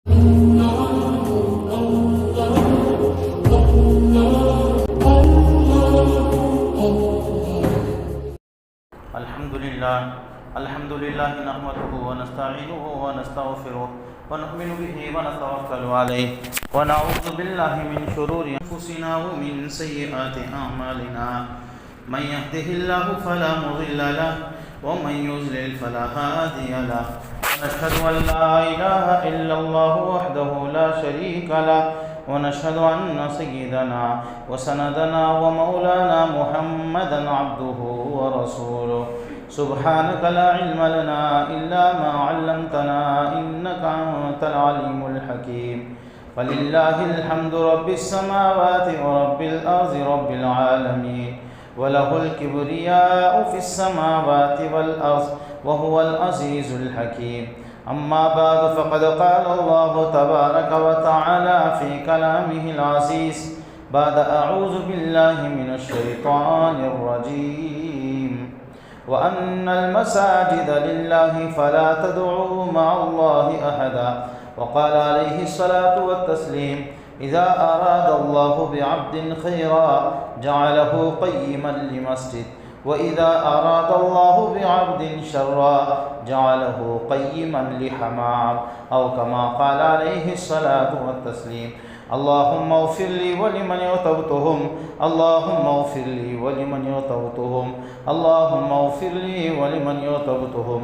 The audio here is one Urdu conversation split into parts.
الحمد لله نحمده ونستعينه ونستغفره ونؤمن به ونتوكل عليه ونعوذ بالله من شرور أنفسنا ومن سيئات أعمالنا من يهده الله فلا مضل له ومن يضلل فلا هادي له ونشهد أن لا إله إلا الله وحده لا شريك له ونشهد أن سيدنا وسندنا ومولانا محمدا عبده ورسوله سبحانك لا علم لنا إلا ما علمتنا إنك أنت العليم الحكيم فلله الحمد رب السماوات ورب الأرض رب العالمين وله الكبرياء في السماوات والأرض وهو العزيز الحكيم أما بعد فقد قال الله تبارك وتعالى في كلامه العزيز بعد أعوذ بالله من الشيطان الرجيم وأن المساجد لله فلا تدعوا مع الله أحدا وقال عليه الصلاة والتسليم إذا أراد الله بعبد خيرا جعله قيما لمسجد وإذا أراد الله بعبد شرا جعله قيما لحمام أو كما قال عليه الصلاة والتسليم اللهم اغفر لي ولمن يتوبتهم اللهم اغفر لي ولمن يتوبتهم اللهم اغفر لي ولمن يتوبتهم۔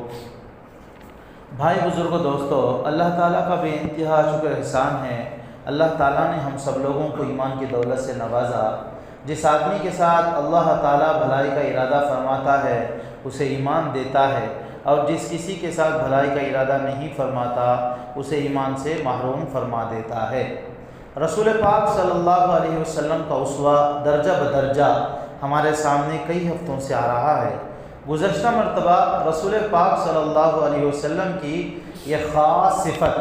بھائی بزرگوں دوستو، اللہ تعالیٰ کا بے انتہا شکر احسان ہے۔ اللہ تعالیٰ نے ہم سب لوگوں کو ایمان کی دولت سے نوازا۔ جس آدمی کے ساتھ اللہ تعالیٰ بھلائی کا ارادہ فرماتا ہے اسے ایمان دیتا ہے، اور جس کسی کے ساتھ بھلائی کا ارادہ نہیں فرماتا اسے ایمان سے محروم فرما دیتا ہے۔ رسول پاک صلی اللہ علیہ وسلم کا اسوہ درجہ بدرجہ ہمارے سامنے کئی ہفتوں سے آ رہا ہے۔ گزشتہ مرتبہ رسول پاک صلی اللہ علیہ وسلم کی یہ خاص صفت،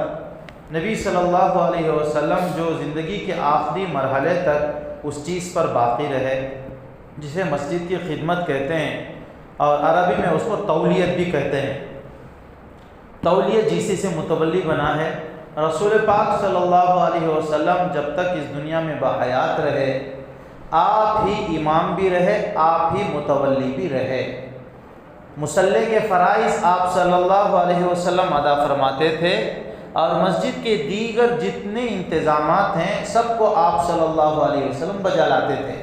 نبی صلی اللہ علیہ وسلم جو زندگی کے آخری مرحلے تک اس چیز پر باقی رہے جسے مسجد کی خدمت کہتے ہیں، اور عربی میں اس کو تولیت بھی کہتے ہیں۔ تولیت جیسے سے متولی بنا ہے۔ رسول پاک صلی اللہ علیہ وسلم جب تک اس دنیا میں باحیات رہے، آپ ہی امام بھی رہے، آپ ہی متولی بھی رہے۔ مصلی کے فرائض آپ صلی اللہ علیہ وسلم ادا فرماتے تھے، اور مسجد کے دیگر جتنے انتظامات ہیں سب کو آپ صلی اللہ علیہ وسلم بجا لاتے تھے،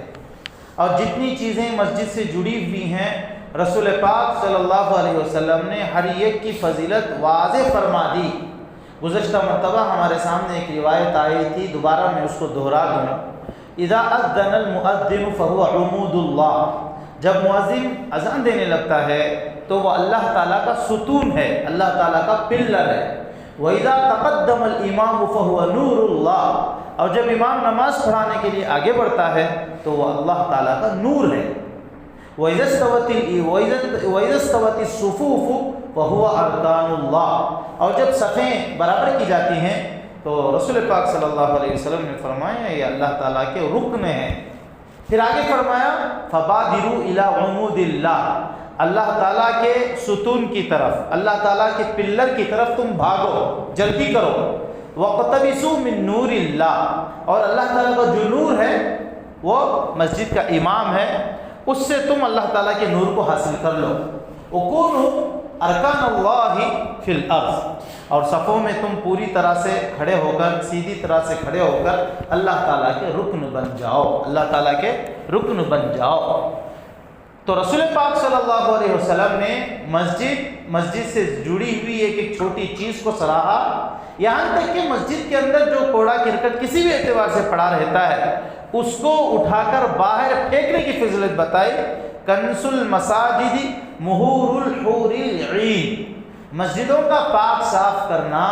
اور جتنی چیزیں مسجد سے جڑی ہوئی ہیں رسول پاک صلی اللہ علیہ وسلم نے ہر ایک کی فضیلت واضح فرما دی۔ گزشتہ مرتبہ ہمارے سامنے ایک روایت آئی تھی، دوبارہ میں اس کو دہرا دوں۔ اذا اذن المؤذن فهو عمود اللہ، جب مؤذن اذان دینے لگتا ہے تو وہ اللہ تعالیٰ کا ستون ہے، اللہ تعالیٰ کا پلر ہے۔ وَإِذَا تَقَدَّمَ الْإِمَامُ فَهُوَ نُورُ اللَّهِ، اور جب امام نماز پڑھانے کے لیے آگے بڑھتا ہے تو وہ اللہ تعالیٰ کا نور ہے۔ وَإِذَا اسْتَوَتِ الصُّفُوفُ فَهُوَ أَرْكَانُ اللَّهِ، اور جب صفیں برابر کی جاتی ہیں تو رسول پاک صلی اللہ علیہ وسلم نے فرمایا یہ اللہ تعالیٰ کے رکن ہیں۔ پھر آگے فرمایا فَبَادِرُوا إِلَىٰ عُمُودِ اللَّهِ، اللہ تعالیٰ کے ستون کی طرف، اللہ تعالیٰ کے پلر کی طرف تم بھاگو، جلدی کرو۔ وَاقْتَبِسُوا مِن نُورِ اللَّهِ، اور اللہ تعالیٰ کا جو نور ہے وہ مسجد کا امام ہے، اس سے تم اللہ تعالیٰ کے نور کو حاصل کر لو۔ وَكُونُوا ارکان اللہ فی الارض، اور صفوں میں تم پوری طرح سے کھڑے ہو کر، سیدھی طرح سے کھڑے ہو کر اللہ تعالیٰ کے رکن بن جاؤ، اللہ تعالیٰ کے رکن بن جاؤ۔ تو رسول پاک صلی اللہ علیہ وسلم نے مسجد سے جڑی ہوئی ایک چھوٹی چیز کو سراہا، یہاں تک کہ مسجد کے اندر جو کوڑا کرکٹ کسی بھی اعتبار سے پڑا رہتا ہے اس کو اٹھا کر باہر پھینکنے کی فضیلت بتائی۔ کنز المساجد مہور الحور العین، مسجدوں کا پاک صاف کرنا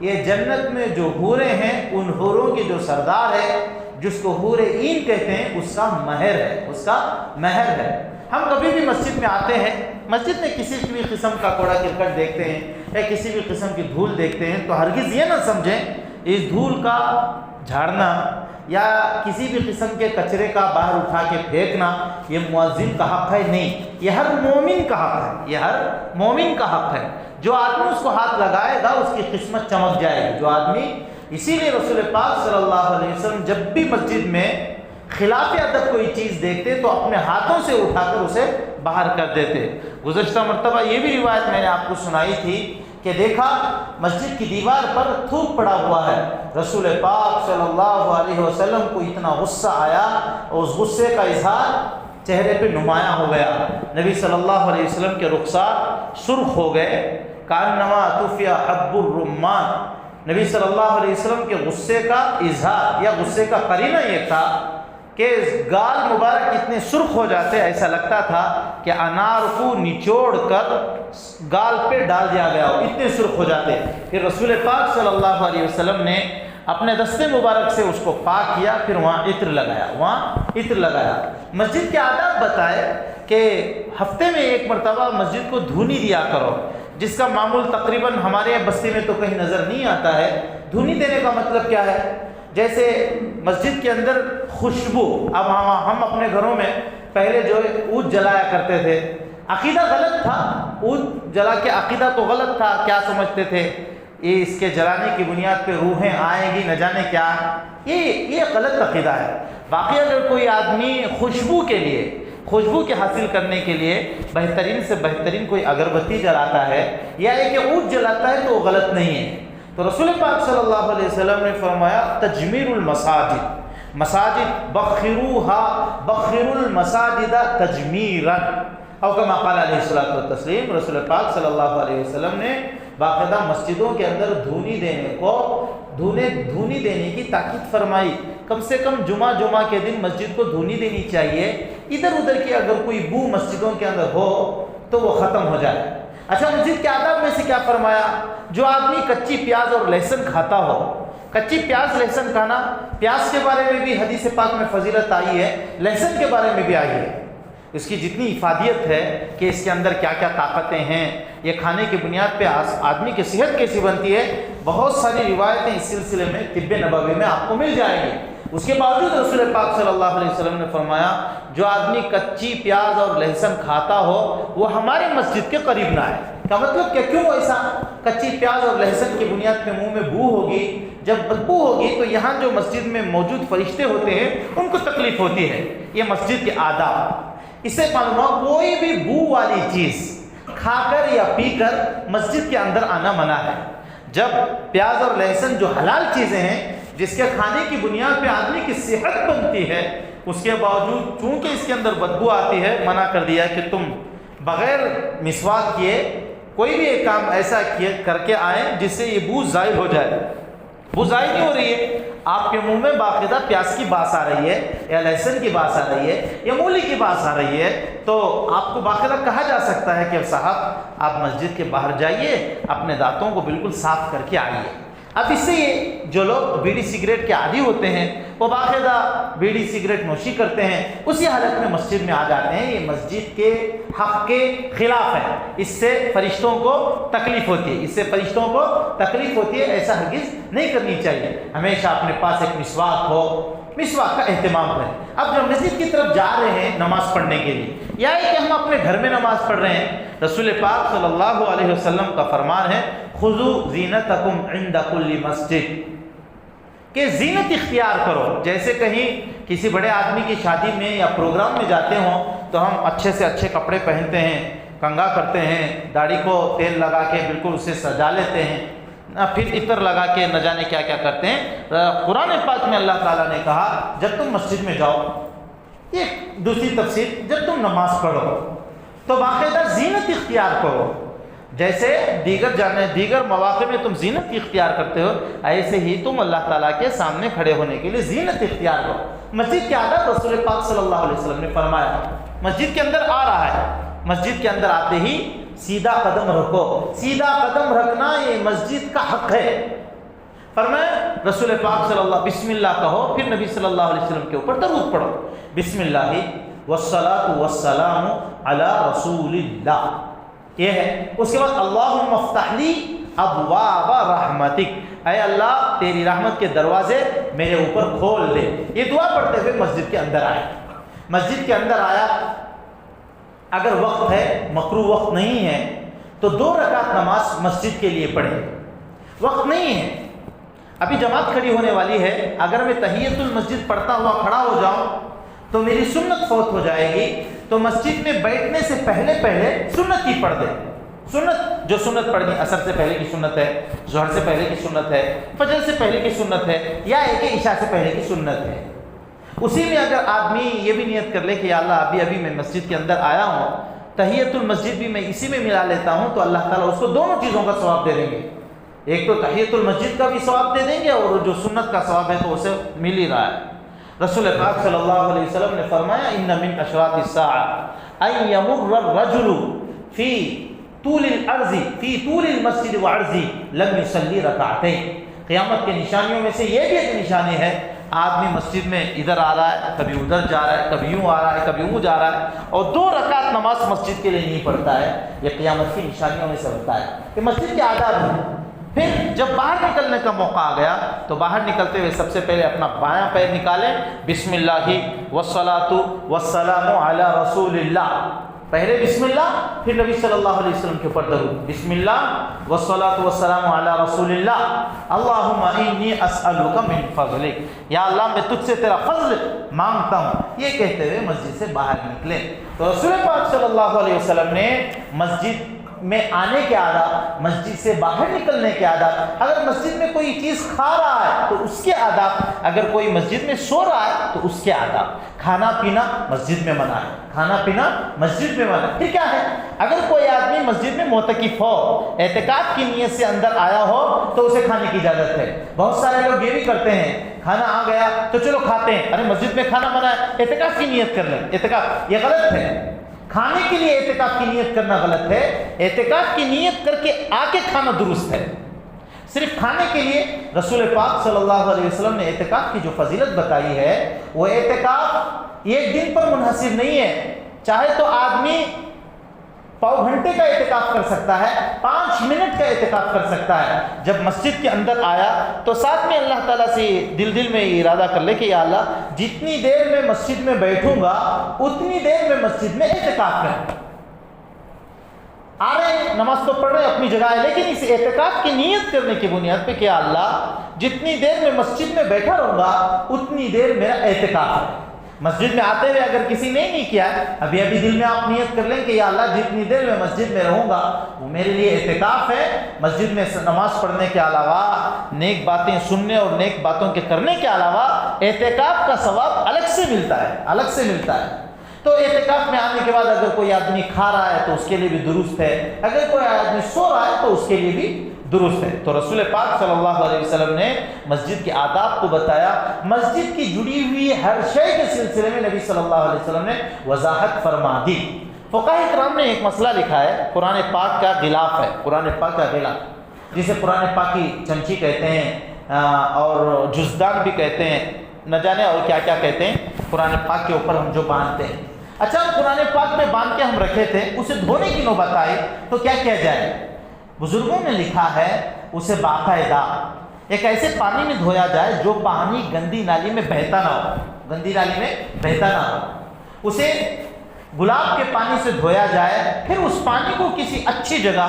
یہ جنت میں جو حوریں ہیں ان حوروں کی جو سردار ہے، جس کو حور عین کہتے ہیں، اس کا مہر ہے، اس کا مہر ہے۔ ہم کبھی بھی مسجد میں آتے ہیں، مسجد میں کسی بھی قسم کا کوڑا کرکٹ دیکھتے ہیں یا کسی بھی قسم کی دھول دیکھتے ہیں تو ہرگز یہ نہ سمجھیں اس دھول کا جھاڑنا یا کسی بھی قسم کے کچرے کا باہر اٹھا کے پھینکنا یہ مؤذن کا حق ہے، نہیں، یہ ہر مومن کا حق ہے، یہ ہر مومن کا حق ہے۔ جو آدمی اس کو ہاتھ لگائے گا اس کی قسمت چمک جائے گی. جو آدمی، اسی لیے رسول پاک صلی اللہ علیہ وسلم جب بھی مسجد میں خلاف ادب کوئی چیز دیکھتے تو اپنے ہاتھوں سے اٹھا کر اسے باہر کر دیتے. گزشتہ مرتبہ یہ بھی روایت میں نے آپ کو سنائی تھی کہ دیکھا مسجد کی دیوار پر تھوک پڑا ہوا ہے. رسول پاک صلی اللہ علیہ وسلم کو اتنا غصہ آیا اور اس غصے کا اظہار چہرے پہ نمایاں ہو گیا. نبی صلی اللہ علیہ وسلم کے رخسار سرخ ہو گئے. کانما طفیا حب الرمان. نبی صلی اللہ علیہ وسلم کے غصے کا اظہار یا غصے کا قرینہ یہ تھا کہ گال مبارک اتنے سرخ ہو جاتے، ایسا لگتا تھا کہ انار کو نچوڑ کر گال پہ ڈال دیا گیا ہو، اتنے سرخ ہو جاتے. پھر رسول پاک صلی اللہ علیہ وسلم نے اپنے دستے مبارک سے اس کو پاک کیا، پھر وہاں عطر لگایا. مسجد کے آداب بتائے کہ ہفتے میں ایک مرتبہ مسجد کو دھونی دیا کرو، جس کا معمول تقریباً ہمارے بستی میں تو کہیں نظر نہیں آتا ہے. دھونی دینے کا مطلب کیا ہے؟ جیسے مسجد کے اندر خوشبو، اب ہم اپنے گھروں میں پہلے جو عود جلایا کرتے تھے، عقیدہ غلط تھا. عود جلا کے عقیدہ تو غلط تھا. کیا سمجھتے تھے؟ یہ اس کے جلانے کی بنیاد پہ روحیں آئیں گی، نہ جانے کیا. یہ غلط عقیدہ ہے. باقی اگر کوئی آدمی خوشبو کے حاصل کرنے کے لیے بہترین سے بہترین کوئی اگربتی جلاتا ہے یا ایک عود جلاتا ہے تو وہ غلط نہیں ہے. تو رسول پاک صلی اللہ علیہ وسلم نے فرمایا تجمیر المساجد، مساجد بخروا المساجد تجمیرا، او کما قال علیہ الصلوۃ والتسلیم. رسول پاک صلی اللہ علیہ وسلم نے باقاعدہ مسجدوں کے اندر دھونی دینے کی تاکید فرمائی. کم سے کم جمعہ کے دن مسجد کو دھونی دینی چاہیے. ادھر ادھر کی اگر کوئی بو مسجدوں کے اندر ہو تو وہ ختم ہو جائے. اچھا، مسجد کے آداب میں سے کیا فرمایا؟ جو آدمی کچی پیاز اور لہسن کھاتا ہو، کچی پیاز لہسن کھانا، پیاز کے بارے میں بھی حدیث پاک میں فضیلت آئی ہے، لہسن کے بارے میں بھی آئی ہے. اس کی جتنی افادیت ہے کہ اس کے اندر کیا کیا طاقتیں ہیں، یہ کھانے کی بنیاد پہ آدمی کی صحت کیسی بنتی ہے، بہت ساری روایتیں اس سلسلے میں طب نبوی میں آپ کو مل جائیں گی. اس کے باوجود رسول پاک صلی اللہ علیہ وسلم نے فرمایا جو آدمی کچی پیاز اور لہسن کھاتا ہو وہ ہمارے مسجد کے قریب نہ آئے. کا مطلب کہ کیوں ایسا؟ کچی پیاز اور لہسن کی بنیاد پہ منہ میں بو ہوگی، جب بدبو ہوگی تو یہاں جو مسجد میں موجود فرشتے ہوتے ہیں ان کو تکلیف ہوتی ہے. یہ مسجد کے آداب. اس سے معلوم ہوا کوئی بھی بو والی چیز کھا کر یا پی کر مسجد کے اندر آنا منع ہے. جب پیاز اور لہسن جو حلال چیزیں ہیں جس کے کھانے کی بنیاد پہ آدمی کی صحت بنتی ہے، اس کے باوجود چونکہ اس کے اندر بدبو آتی ہے، منع کر دیا کہ تم بغیر مسواک کیے کوئی بھی ایک کام ایسا کر کے آئیں جس سے یہ بو ظاہر ہو جائے. وہ ظاہر نہیں ہو رہی ہے، آپ کے منہ میں باقاعدہ پیاز کی باس آ رہی ہے یا لہسن کی باس آ رہی ہے یا مولی کی باس آ رہی ہے، تو آپ کو باقاعدہ کہا جا سکتا ہے کہ صاحب آپ مسجد کے باہر جائیے، اپنے دانتوں کو بالکل صاف کر کے آئیے. اب اس سے جو لوگ بیڑی سگریٹ کے عادی ہوتے ہیں وہ باقاعدہ بیڑی سگریٹ نوشی کرتے ہیں، اسی حالت میں مسجد میں آ جاتے ہیں. یہ مسجد کے حق کے خلاف ہے. اس سے فرشتوں کو تکلیف ہوتی ہے. ایسا ہرگز نہیں کرنی چاہیے. ہمیشہ اپنے پاس ایک مسواک ہو، مسواک کا اہتمام کریں. اب جب مسجد کی طرف جا رہے ہیں نماز پڑھنے کے لیے یا کہ ہم اپنے گھر میں نماز پڑھ رہے ہیں، رسول پاک صلی اللہ علیہ وسلم کا فرمان ہے خذوا زینتکم عند کل مسجد، کہ زینت اختیار کرو. جیسے کہیں کسی بڑے آدمی کی شادی میں یا پروگرام میں جاتے ہوں تو ہم اچھے سے اچھے کپڑے پہنتے ہیں، کنگھا کرتے ہیں، داڑھی کو تیل لگا کے بالکل اسے سجا لیتے ہیں، پھر عطر لگا کے نہ جانے کیا کیا کرتے ہیں. قرآن پاک میں اللہ تعالیٰ نے کہا جب تم مسجد میں جاؤ، یہ دوسری تفسیر جب تم نماز پڑھو تو باقاعدہ زینت اختیار کرو. جیسے دیگر مواقع میں تم زینت اختیار کرتے ہو، ایسے ہی تم اللہ تعالیٰ کے سامنے کھڑے ہونے کے لیے زینت اختیار کرو. مسجد کے آداب رسول پاک صلی اللہ علیہ وسلم نے فرمایا. مسجد کے اندر آ رہا ہے، مسجد کے اندر آتے ہی سیدھا قدم رکھو. سیدھا قدم رکھنا یہ مسجد کا حق ہے. فرمایا رسول پاک صلی اللہ بسم اللہ کہو، پھر نبی صلی اللہ علیہ وسلم کے اوپر درود پڑھو. بسم اللہ والصلاۃ والسلام علی رسول اللہ، یہ ہے. اس کے بعد اللہم افتح لی ابواب رحمتک، اے اللہ تیری رحمت کے دروازے میرے اوپر کھول دے. یہ دعا پڑھتے ہوئے مسجد کے اندر آئے. مسجد کے اندر آیا، اگر وقت ہے، مکروہ وقت نہیں ہے تو 2 رکعت نماز مسجد کے لیے پڑھیں. وقت نہیں ہے، ابھی جماعت کھڑی ہونے والی ہے، اگر میں تحیۃ المسجد پڑھتا ہوا کھڑا ہو جاؤں تو میری سنت فوت ہو جائے گی. تو مسجد میں بیٹھنے سے پہلے سنت ہی پڑھ دے. سنت جو سنت پڑھنی، عصر سے پہلے کی سنت ہے، ظہر سے پہلے کی سنت ہے، فجر سے پہلے کی سنت ہے، یا ایک عشاء سے پہلے کی سنت ہے. اسی میں اگر آدمی یہ بھی نیت کر لے کہ یا اللہ ابھی میں مسجد کے اندر آیا ہوں، تحیۃ المسجد بھی میں اسی میں ملا لیتا ہوں، تو اللہ تعالیٰ اس کو دونوں چیزوں کا ثواب دے دیں گے. ایک تو تحیۃ المسجد کا بھی ثواب دے دیں گے، اور جو سنت کا ثواب ہے تو اسے مل ہی رہا ہے. رسول پاک صلی اللہ علیہ وسلم نے فرمایا ان من اشراط الساعة ان يمر الرجل في طول الارض في طول المسجد وعرض لم يصلي ركعتين. قیامت کے نشانیوں میں سے یہ بھی ایک نشانی ہے، آدمی مسجد میں ادھر آ رہا ہے، کبھی ادھر جا رہا ہے، کبھی یوں آ رہا ہے، کبھی یوں جا رہا ہے، اور 2 رکعت نماز مسجد کے لیے نہیں پڑھتا ہے. یہ قیامت کی نشانیوں میں سے ہوتا ہے کہ مسجد کے آداب ہیں. پھر جب باہر نکلنے کا موقع آ گیا تو باہر نکلتے ہوئے سب سے پہلے اپنا بایاں پیر نکالیں، بسم اللہ والصلاۃ والسلام علی رسول اللہ. پہلے بسم اللہ، پھر نبی صلی اللہ علیہ وسلم کے اوپر درود. بسم اللہ والصلاۃ والسلام علی رسول اللہ. اللہم انی اسألک من فضلک، یا اللہ میں تجھ سے تیرا فضل مانگتا ہوں. یہ کہتے ہوئے مسجد سے باہر نکلے. تو رسول پاک صلی اللہ علیہ وسلم نے مسجد میں آنے کے آداب، مسجد سے باہر نکلنے کے آداب، اگر مسجد میں کوئی چیز کھا رہا ہے تو اس کے آداب، اگر کوئی مسجد میں سو رہا ہے تو اس کے آداب. کھانا پینا مسجد میں منع ہے، کھانا پینا مسجد میں منع ہے. پھر کیا ہے، اگر کوئی آدمی مسجد میں معتکف ہو، اعتکاف کی نیت سے اندر آیا ہو تو اسے کھانے کی اجازت ہے. بہت سارے لوگ یہ بھی کرتے ہیں، کھانا آ گیا تو چلو کھاتے ہیں، ارے مسجد میں کھانا منع ہے، اعتکاف کی نیت کر لیں. اعتکاف یہ غلط ہے. کھانے کے لیے اعتکاف کی نیت کرنا غلط ہے، اعتکاف کی نیت کر کے آ کے کھانا درست ہے. صرف کھانے کے لیے رسول پاک صلی اللہ علیہ وسلم نے اعتکاف کی جو فضیلت بتائی ہے، وہ اعتکاف ایک دن پر منحصر نہیں ہے. چاہے تو آدمی پاؤ گھنٹے کا اعتکاف کر سکتا ہے، 5 منٹ کا اعتکاف کر سکتا ہے. جب مسجد کے اندر آیا تو ساتھ میں اللہ تعالیٰ سے دل میں ارادہ کر لے کہ یا اللہ جتنی دیر میں مسجد میں بیٹھوں گا اتنی دیر میں مسجد میں اعتکاف کروں. آ رہے ہیں نماز تو پڑھ رہے ہیں اپنی جگہ ہے، لیکن اس اعتکاف کی نیت کرنے کی بنیاد پہ کہ یا اللہ جتنی دیر میں مسجد میں بیٹھا رہوں گا اتنی دیر میرا اعتکاف ہے. مسجد میں آتے ہوئے اگر کسی نے نہیں کیا ہے، ابھی دل میں آپ نیت کر لیں کہ یا اللہ جتنی دیر میں مسجد میں رہوں گا وہ میرے لیے اعتکاف ہے. مسجد میں نماز پڑھنے کے علاوہ نیک باتیں سننے اور نیک باتوں کے کرنے کے علاوہ اعتکاف کا ثواب الگ سے ملتا ہے، الگ سے ملتا ہے. تو اعتکاف میں آنے کے بعد اگر کوئی آدمی کھا رہا ہے تو اس کے لیے بھی درست ہے، اگر کوئی آدمی سو رہا ہے تو اس کے لیے بھی درست ہے. تو رسول پاک صلی اللہ علیہ وسلم نے مسجد کے آداب کو بتایا. مسجد کی جڑی ہوئی ہر شے کے سلسلے میں نبی صلی اللہ علیہ وسلم نے وضاحت فرما دی. فقہاء کرام نے ایک مسئلہ لکھا ہے، قرآن پاک کا غلاف ہے. قرآن پاک کا غلاف جسے قرآن پاک کی چمچی کہتے ہیں اور جزدان بھی کہتے ہیں، نہ جانے اور کیا کیا کہتے ہیں. قرآن پاک کے اوپر ہم جو باندھتے ہیں، اچھا قرآن پاک میں باندھ کے ہم رکھے تھے، اسے دھونے کی نوبت آئی تو کیا کیا جائے؟ بزرگوں نے لکھا ہے اسے باقاعدہ ایک ایسے پانی میں دھویا جائے جو پانی گندی نالی میں بہتا نہ ہو، گندی نالی میں بہتا نہ ہو. اسے گلاب کے پانی سے دھویا جائے، پھر اس پانی کو کسی اچھی جگہ،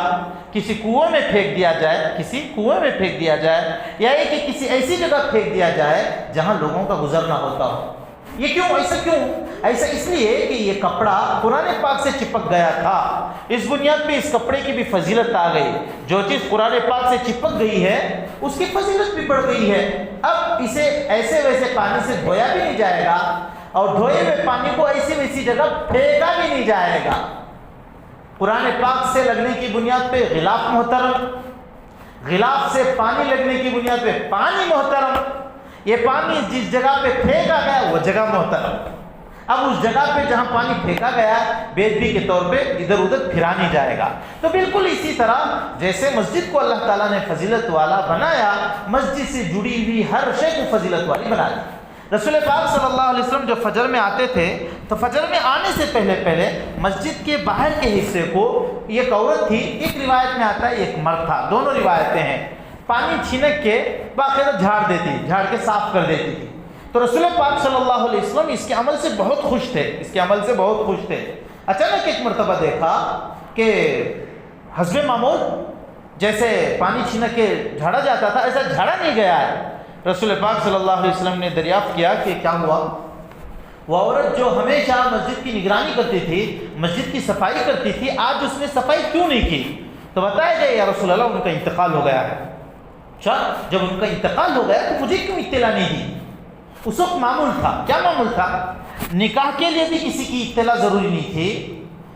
کسی کنویں میں پھینک دیا جائے، کسی کنویں میں پھینک دیا جائے، یا یہ کہ کسی ایسی جگہ پھینک دیا جائے جہاں لوگوں کا گزرنا ہوتا ہو. یہ کیوں؟ ایسا کیوں؟ ایسا اس لیے کہ یہ کپڑا قرآن پاک سے چپک گیا تھا، اس بنیاد پہ اس کپڑے کی بھی فضیلت آ گئی. جو چیز قرآن پاک سے چپک گئی ہے اس کی فضیلت بھی بڑھ گئی ہے. اب اسے ایسے ویسے پانی سے دھویا بھی نہیں جائے گا اور دھوئے ہوئے پانی کو ایسی ویسی جگہ پھینکا بھی نہیں جائے گا. قرآن پاک سے لگنے کی بنیاد پہ غلاف محترم، غلاف سے پانی لگنے کی بنیاد پہ پانی محترم. یہ پانی جس جگہ پہ پھینکا گیا وہ جگہ محترم. اب اس جگہ پہ جہاں پانی پھینکا گیا بے ادبی کے طور پہ ادھر ادھر پھرا نہیں جائے گا. تو بالکل اسی طرح جیسے مسجد کو اللہ تعالیٰ نے فضیلت والا بنایا، مسجد سے جڑی ہوئی ہر شے کو فضیلت والی بنا دی. رسول پاک صلی اللہ علیہ وسلم جو فجر میں آتے تھے تو فجر میں آنے سے پہلے مسجد کے باہر کے حصے کو ایک عورت تھی، ایک روایت میں آتا ہے ایک مرد تھا، دونوں روایتیں ہیں، پانی چھینک کے باقاعدہ جھاڑ دیتی، جھاڑ کے صاف کر دیتی تھی. تو رسول پاک صلی اللہ علیہ وسلم اس کے عمل سے بہت خوش تھے، اس کے عمل سے بہت خوش تھے. اچانک ایک مرتبہ دیکھا کہ حسب معمول جیسے پانی چھینک کے جھاڑا جاتا تھا ایسا جھاڑا نہیں گیا ہے۔ رسول پاک صلی اللہ علیہ وسلم نے دریافت کیا کہ کیا ہوا؟ وہ عورت جو ہمیشہ مسجد کی نگرانی کرتی تھی، مسجد کی صفائی کرتی تھی، آج اس نے صفائی کیوں نہیں کی؟ تو بتایا گیا یا رسول اللہ ان کا انتقال ہو گیا ہے۔ اچھا، جب ان کا انتقال ہو گیا تو مجھے کیوں اطلاع نہیں دی؟ اس وقت معمول تھا، کیا معمول تھا؟ نکاح کے لیے بھی کسی کی اطلاع ضروری نہیں تھی،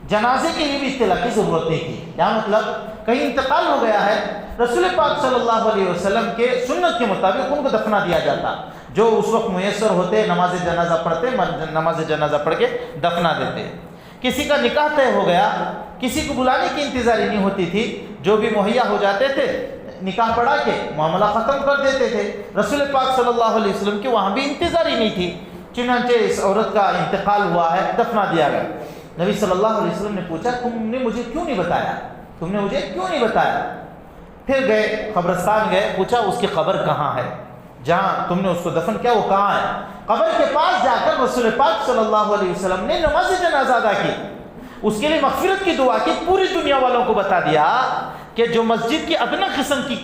جنازے کے لیے بھی اطلاع کی ضرورت نہیں تھی۔ کیا مطلب؟ کہیں انتقال ہو گیا ہے، رسول پاک صلی اللہ علیہ وسلم کے سنت کے مطابق ان کو دفنا دیا جاتا، جو اس وقت میسر ہوتے نماز جنازہ پڑھتے، نماز جنازہ پڑھ کے دفنا دیتے۔ کسی کا نکاح طے ہو گیا، کسی کو بلانے کی انتظاری نہیں ہوتی تھی، جو بھی مہیا ہو جاتے تھے نکاح پڑھا کے معاملہ ختم کر دیتے تھے۔ رسول پاک صلی اللہ علیہ وسلم کی وہاں بھی انتظاری نہیں تھی، چنانچہ اس عورت کا انتقال ہوا ہے، دفنا دیا گیا۔ نبی صلی اللہ علیہ وسلم نے پوچھا تم نے مجھے کیوں نہیں بتایا؟ تم نے مجھے کیوں نہیں بتایا؟ پھر گئے قبرستان گئے، پوچھا اس کی قبر کہاں ہے؟ جہاں تم نے اس کو دفن کیا وہ کہاں ہے؟ قبر کے پاس جا کر رسول پاک صلی اللہ علیہ وسلم نے نماز جنازہ ادا کی، اس کے لیے مغفرت کی دعا کی، پوری دنیا والوں کو بتا دیا کہ جو مسجد کی ادنی قسم کی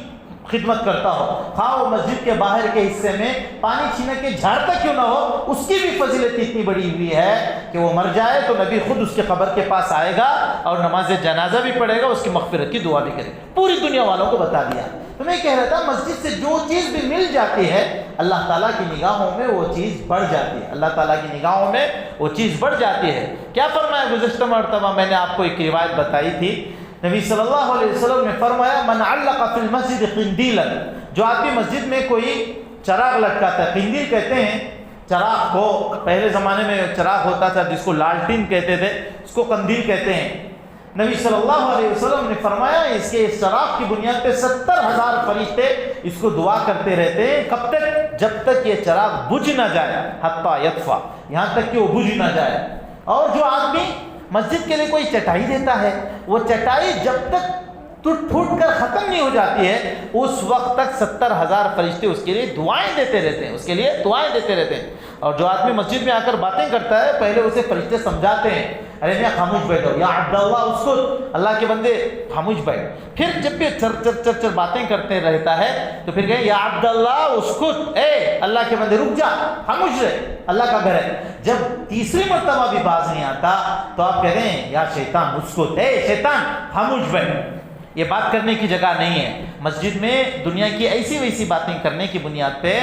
خدمت کرتا ہو، خواہ وہ مسجد کے باہر کے حصے میں پانی چھینک کے جھاڑتا کیوں نہ ہو، اس کی بھی فضیلت اتنی بڑی ہوئی ہے کہ وہ مر جائے تو نبی خود اس کے قبر کے پاس آئے گا اور نماز جنازہ بھی پڑھے گا، اس کی مغفرت کی دعا بھی کرے گا۔ پوری دنیا والوں کو بتا دیا۔ تو میں کہہ رہا تھا مسجد سے جو چیز بھی مل جاتی ہے اللہ تعالیٰ کی نگاہوں میں وہ چیز بڑھ جاتی ہے، اللہ تعالیٰ کی نگاہوں میں وہ چیز بڑھ جاتی ہے۔ کیا فرمایا گزشتہ مرتبہ میں نے آپ کو ایک روایت بتائی تھی، نبی صلی اللہ علیہ وسلم نے فرمایا من علق فی المسجد قندیلا، جو آدمی مسجد میں کوئی چراغ لٹکاتا ہے، قندیل کہتے ہیں چراغ کو، پہلے زمانے میں چراغ ہوتا تھا جس کو لالٹین کہتے تھے، اس کو قندیل کہتے ہیں۔ نبی صلی اللہ علیہ وسلم نے فرمایا اس کے اس چراغ کی بنیاد پہ 70,000 فرشتے اس کو دعا کرتے رہتے ہیں، کب تک؟ جب تک یہ چراغ بجھ نہ جائے، حتی یطفا، یہاں تک کہ وہ بجھ نہ جائے۔ اور جو آدمی مسجد کے لیے کوئی چٹائی دیتا ہے، وہ چٹائی جب تک ٹوٹ پھوٹ کر ختم نہیں ہو جاتی ہے اس وقت تک 70,000 فرشتے اس کے لیے دعائیں دیتے رہتے ہیں، اس کے لیے دعائیں دیتے رہتے ہیں۔ اور جو آدمی مسجد میں آ کر باتیں کرتا ہے پہلے اسے فرشتے سمجھاتے ہیں، ارے میاں خاموش بیٹھو، یا عبداللہ اسکت، اللہ کے بندے خاموش بیٹھ۔ پھر جب بھی چر باتیں کرتے رہتا ہے تو پھر کہیں یا عبداللہ اسکت، اے اللہ کے بندے رک جا، خاموش رہے، اللہ کا گھر ہے۔ جب تیسری مرتبہ بھی باز نہیں آتا تو آپ کہہ رہے ہیں یا شیطان اسکت، اے شیطان خاموش بیٹھ۔ یہ بات کرنے کی جگہ نہیں ہے۔ مسجد میں دنیا کی ایسی ویسی باتیں کرنے کی بنیاد پہ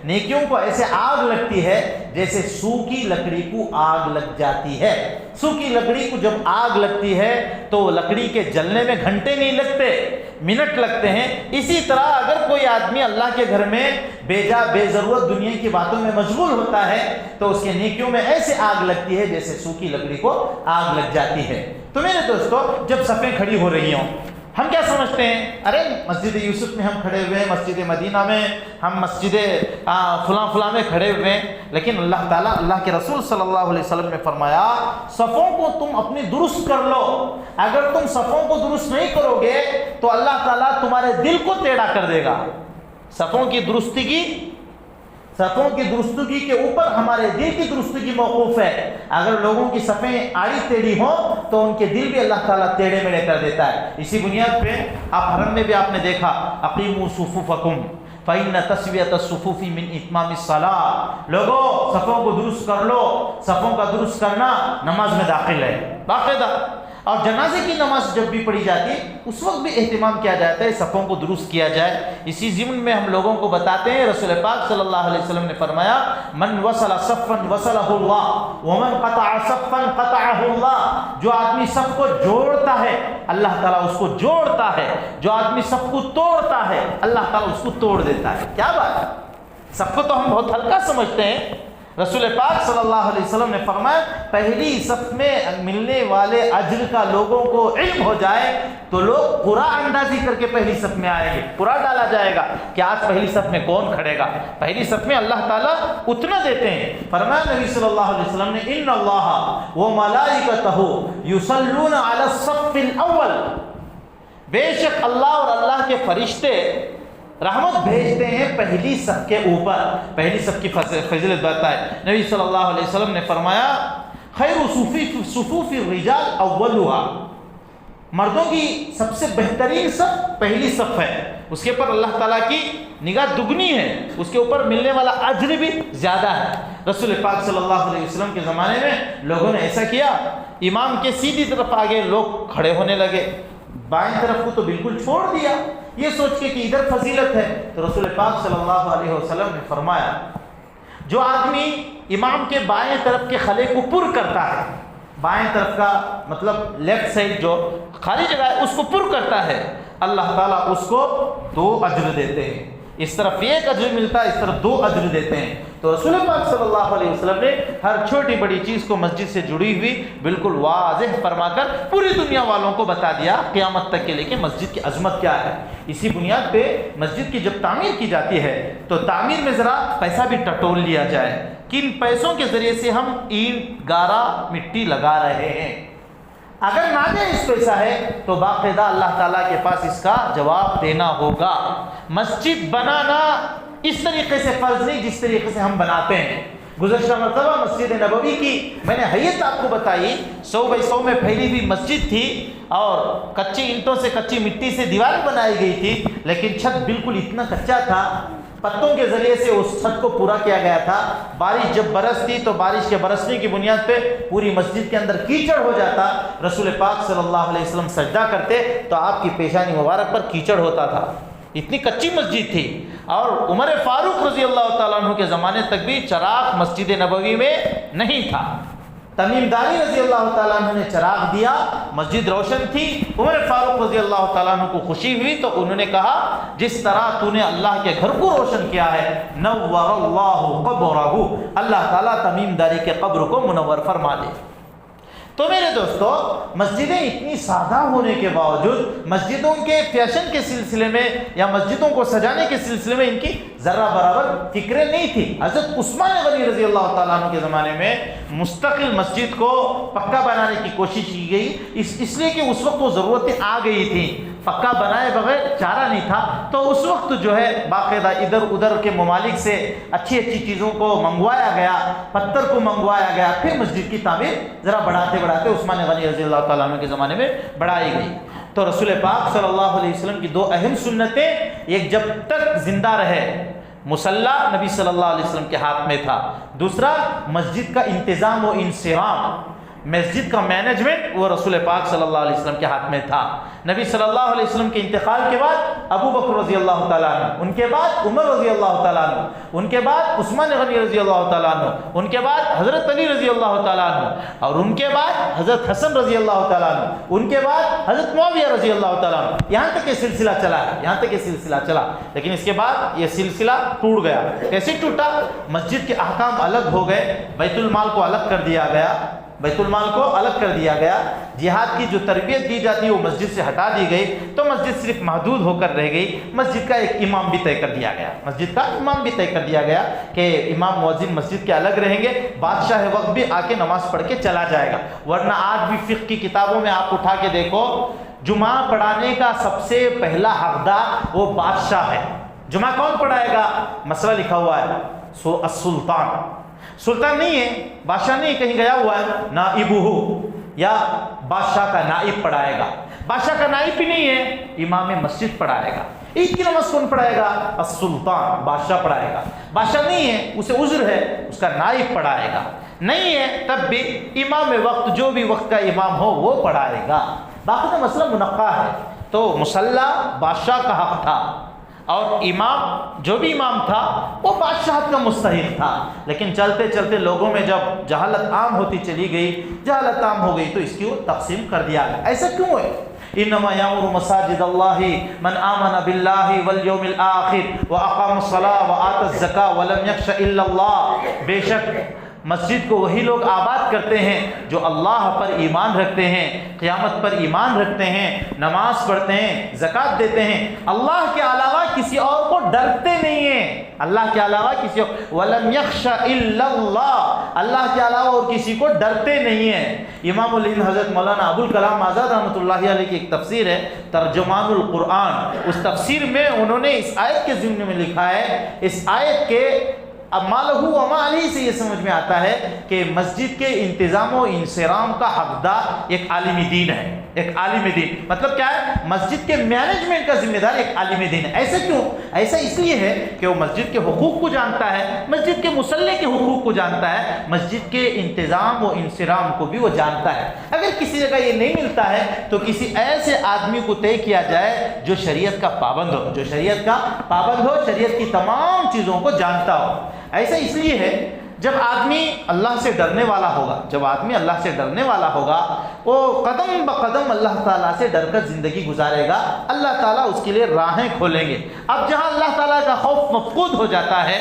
نیکیوں کو ایسے آگ لگتی ہے جیسے سوکھی لکڑی کو آگ لگ جاتی ہے۔ سوکھی لکڑی کو جب آگ لگتی ہے تو لکڑی کے جلنے میں گھنٹے نہیں لگتے، منٹ لگتے ہیں۔ اسی طرح اگر کوئی آدمی اللہ کے گھر میں بے ضرورت دنیا کی باتوں میں مشغول ہوتا ہے تو اس کے نیکیوں میں ایسے آگ لگتی ہے جیسے سوکھی لکڑی کو آگ لگ جاتی ہے۔ تو میرے دوستو، جب صفیں کھڑی ہو رہی ہوں ہم کیا سمجھتے ہیں؟ ارے مسجد یوسف میں ہم کھڑے ہوئے ہیں، مسجد مدینہ میں، ہم مسجد فلاں میں کھڑے ہوئے ہیں، لیکن اللہ تعالیٰ، اللہ کے رسول صلی اللہ علیہ وسلم نے فرمایا صفوں کو تم اپنی درست کر لو۔ اگر تم صفوں کو درست نہیں کرو گے تو اللہ تعالیٰ تمہارے دل کو ٹیڑھا کر دے گا۔ صفوں کی درستگی کے اوپر ہمارے دل کی درستگی موقوف ہے۔ اگر لوگوں کی صفیں آڑی ٹیڑھی ہوں تو ان کے دل بھی اللہ تعالیٰ ٹیڑھے میڑھے کر دیتا ہے۔ اسی بنیاد پہ آپ حرم میں بھی آپ نے دیکھا اقیموا صفوفکم فإن تسویۃ الصفوف من اتمام الصلاۃ، لوگوں صفوں کو درست کر لو۔ صفوں کا درست کرنا نماز میں داخل ہے باقاعدہ۔ اور جنازے کی نماز جب بھی پڑھی جاتی ہے اس وقت بھی اہتمام کیا جاتا ہے صفوں کو درست کیا جائے۔ اسی ضمن میں ہم لوگوں کو بتاتے ہیں رسول پاک صلی اللہ علیہ وسلم نے فرمایا من وصل صفا وصلہ اللہ ومن قطع صفا قطعہ اللہ، جو آدمی صف کو جوڑتا ہے اللہ تعالیٰ اس کو جوڑتا ہے، جو آدمی صف کو توڑتا ہے اللہ تعالیٰ اس کو توڑ دیتا ہے۔ کیا بات ہے! صف کو تو ہم بہت ہلکا سمجھتے ہیں، رسول پاک صلی اللہ علیہ وسلم نے فرمایا پہلی صف میں ملنے والے اجر کا لوگوں کو علم ہو جائے تو لوگ قرعہ اندازی کر کے پہلی صف میں آئیں گے، قرعہ ڈالا جائے گا کہ آج پہلی صف میں کون کھڑے گا۔ پہلی صف میں اللہ تعالیٰ اتنا دیتے ہیں۔ فرمایا نبی صلی اللہ علیہ وسلم نے ان اللہ وملائکتہ یصلون علی الصف الاول، بے شک اللہ اور اللہ کے فرشتے رحمت بھیجتے ہیں پہلی صف کے اوپر۔ پہلی صف کی فضیلت بتائے نبی صلی اللہ علیہ وسلم نے فرمایا خیر صفوف الرجال اولها، مردوں کی سب سے بہترین صف پہلی صف ہے، اس کے اوپر اللہ تعالیٰ کی نگاہ دگنی ہے، اس کے اوپر ملنے والا اجر بھی زیادہ ہے۔ رسول پاک صلی اللہ علیہ وسلم کے زمانے میں لوگوں نے ایسا کیا، امام کے سیدھی طرف آگے لوگ کھڑے ہونے لگے، بائیں طرف کو تو بالکل چھوڑ دیا یہ سوچ کے کہ ادھر فضیلت ہے۔ تو رسول پاک صلی اللہ علیہ وسلم نے فرمایا جو آدمی امام کے بائیں طرف کے خلے کو پر کرتا ہے، بائیں طرف کا مطلب لیفٹ سائڈ جو خالی جگہ ہے اس کو پر کرتا ہے، اللہ تعالیٰ اس کو 2 اجر دیتے ہیں، اس طرف 1 اجر ملتا ہے، اس طرف 2 اجر دیتے ہیں۔ تو رسول پاک صلی اللہ علیہ وسلم نے ہر چھوٹی بڑی چیز کو مسجد سے جڑی ہوئی بالکل واضح فرما کر پوری دنیا والوں کو بتا دیا قیامت تک کے لیے کہ مسجد کی عظمت کیا ہے۔ اسی بنیاد پہ مسجد کی جب تعمیر کی جاتی ہے تو تعمیر میں ذرا پیسہ بھی ٹٹول لیا جائے، کن پیسوں کے ذریعے سے ہم اینٹ گارا مٹی لگا رہے ہیں۔ اگر ناجائز پیسہ ہے تو باقاعدہ اللہ تعالیٰ کے پاس اس کا جواب دینا ہوگا۔ مسجد بنانا اس طریقے سے فرض نہیں جس طریقے سے ہم بناتے ہیں۔ گزشتہ مرتبہ مسجد نبوی کی میں نے حیت آپ کو بتائی، 100 بائی 100 میں پھیلی ہوئی مسجد تھی اور کچی اینٹوں سے کچی مٹی سے دیواریں بنائی گئی تھی، لیکن چھت بالکل اتنا کچا تھا، پتوں کے ذریعے سے اس چھت کو پورا کیا گیا تھا۔ بارش جب برستی تو بارش کے برسنے کی بنیاد پہ پوری مسجد کے اندر کیچڑ ہو جاتا، رسول پاک صلی اللہ علیہ وسلم سجدہ کرتے تو آپ کی پیشانی مبارک پر کیچڑ ہوتا تھا، اتنی کچی مسجد تھی۔ اور عمر فاروق رضی اللہ تعالیٰ عنہ کے زمانے تک بھی چراغ مسجد نبوی میں نہیں تھا، تمیم داری رضی اللہ تعالیٰ عنہ نے چراغ دیا، مسجد روشن تھی، عمر فاروق رضی اللہ تعالیٰ عنہ کو خوشی ہوئی تو انہوں نے کہا جس طرح تو نے اللہ کے گھر کو روشن کیا ہے نور اللہ قبرہ، اللہ تعالیٰ تمیم داری کے قبر کو منور فرما دے۔ تو میرے دوستو، مسجدیں اتنی سادہ ہونے کے باوجود مسجدوں کے فیشن کے سلسلے میں یا مسجدوں کو سجانے کے سلسلے میں ان کی ذرہ برابر فکریں نہیں تھی۔ حضرت عثمان غنی رضی اللہ تعالیٰ عنہ کے زمانے میں مستقل مسجد کو پکا بنانے کی کوشش کی گئی، اس لیے کہ اس وقت وہ ضرورتیں آ گئی تھیں، پکا بنائے بغیر چارہ نہیں تھا۔ تو اس وقت جو ہے باقاعدہ ادھر ادھر کے ممالک سے اچھی چیزوں کو منگوایا گیا، پتھر کو منگوایا گیا، پھر مسجد کی تعمیر ذرا بڑھاتے بڑھاتے عثمان غنی رضی اللہ تعالیٰ عنہ کے زمانے میں بڑھائی گئی۔ تو رسول پاک صلی اللہ علیہ وسلم کی 2 اہم سنتیں، ایک جب تک زندہ رہے مصلی نبی صلی اللہ علیہ وسلم کے ہاتھ میں تھا، دوسرا مسجد کا انتظام و انصرام، مسجد کا مینجمنٹ وہ رسول پاک صلی اللہ علیہ وسلم کے ہاتھ میں تھا۔ نبی صلی اللہ علیہ وسلم کے انتقال کے بعد ابو بکر رضی اللہ تعالیٰ عنہ، ان کے بعد عمر رضی اللہ تعالیٰ عنہ، ان کے بعد عثمان غنی رضی اللہ تعالیٰ عنہ، ان کے بعد حضرت علی رضی اللہ تعالیٰ عنہ، اور ان کے بعد حضرت حسن رضی اللہ تعالیٰ عنہ، ان کے بعد حضرت معاویہ رضی اللہ تعالیٰ عنہ، یہاں تک یہ سلسلہ چلا ہے، یہاں تک یہ سلسلہ چلا۔ لیکن اس کے بعد یہ سلسلہ ٹوٹ گیا۔ کیسے ٹوٹا؟ مسجد کے احکام الگ ہو گئے، بیت المال کو الگ کر دیا گیا، بیت المال کو الگ کر دیا گیا، جہاد کی جو تربیت دی جاتی ہے وہ مسجد سے ہٹا دی گئی، تو مسجد صرف محدود ہو کر رہ گئی۔ مسجد کا ایک امام بھی طے کر دیا گیا، مسجد کا امام بھی طے کر دیا گیا کہ امام مؤذن مسجد کے الگ رہیں گے، بادشاہ وقت بھی آ کے نماز پڑھ کے چلا جائے گا۔ ورنہ آج بھی فقہ کی کتابوں میں آپ اٹھا کے دیکھو، جمعہ پڑھانے کا سب سے پہلا حقدار وہ بادشاہ ہے۔ جمعہ کون پڑھائے گا؟ مسئلہ لکھا ہوا ہے السلطان، سلطان نہیں ہے، بادشاہ نہیں کہیں گیا ہوا ہے، نائبہ یا بادشاہ کا نائب پڑھائے گا، بادشاہ کا نائب بھی نہیں ہے، امام مسجد پڑھائے گا۔ عید کی نماز کون پڑھائے گا؟ السلطان، بادشاہ پڑھائے گا۔ بادشاہ نہیں ہے، اسے عذر ہے، اس کا نائب پڑھائے گا، نہیں ہے تب بھی امام وقت جو بھی وقت کا امام ہو وہ پڑھائے گا۔ باقی تو مسئلہ منقع ہے۔ تو مصلی بادشاہ کا حق تھا اور امام جو بھی امام تھا وہ بادشاہت کا مستحق تھا، لیکن چلتے چلتے لوگوں میں جب جہالت عام ہوتی چلی گئی، جہالت عام ہو گئی تو اس کی تقسیم کر دیا گیا۔ ایسا کیوں ہے؟ انما یامر مساجد اللہ من آمن باللہ والیوم الآخر واقام الصلاۃ وآتى الزکاۃ ولم یخش الا اللہ، بے شک مسجد کو وہی لوگ آباد کرتے ہیں جو اللہ پر ایمان رکھتے ہیں، قیامت پر ایمان رکھتے ہیں، نماز پڑھتے ہیں، زکوٰۃ دیتے ہیں، اللہ کے علاوہ کسی اور کو ڈرتے نہیں ہیں، اللہ کے علاوہ کسی اور، وَلَمْ يَخْشَ إِلَّا اللَّهِ، اللہ کے علاوہ اور کسی کو ڈرتے نہیں ہیں۔ امام الہند حضرت مولانا ابوالکلام آزاد رحمۃ اللہ علیہ کی ایک تفسیر ہے ترجمان القرآن، اس تفسیر میں انہوں نے اس آیت کے ضمن میں لکھا ہے، اس آیت کے اب مالہ و مالی سے یہ سمجھ میں آتا ہے کہ مسجد کے انتظام و انصرام کا حقدار ایک عالم دین ہے، ایک عالم دین مطلب کیا ہے؟ مسجد کے مینجمنٹ کا ذمہ دار ایک عالم دین ہے۔ ایسا کیوں؟ ایسا اس لیے ہے کہ وہ مسجد کے حقوق کو جانتا ہے، مسجد کے مصلی کے حقوق کو جانتا ہے، مسجد کے انتظام و انصرام کو بھی وہ جانتا ہے۔ اگر کسی جگہ یہ نہیں ملتا ہے تو کسی ایسے آدمی کو طے کیا جائے جو شریعت کا پابند ہو، جو شریعت کا پابند ہو، شریعت کی تمام چیزوں کو جانتا ہو۔ ایسا اس لیے ہے جب آدمی اللہ سے ڈرنے والا ہوگا، جب آدمی اللہ سے ڈرنے والا ہوگا، وہ قدم بقدم اللہ تعالیٰ سے ڈر کر زندگی گزارے گا، اللہ تعالیٰ اس کے لیے راہیں کھولیں گے۔ اب جہاں اللہ تعالیٰ کا خوف مفقود ہو جاتا ہے،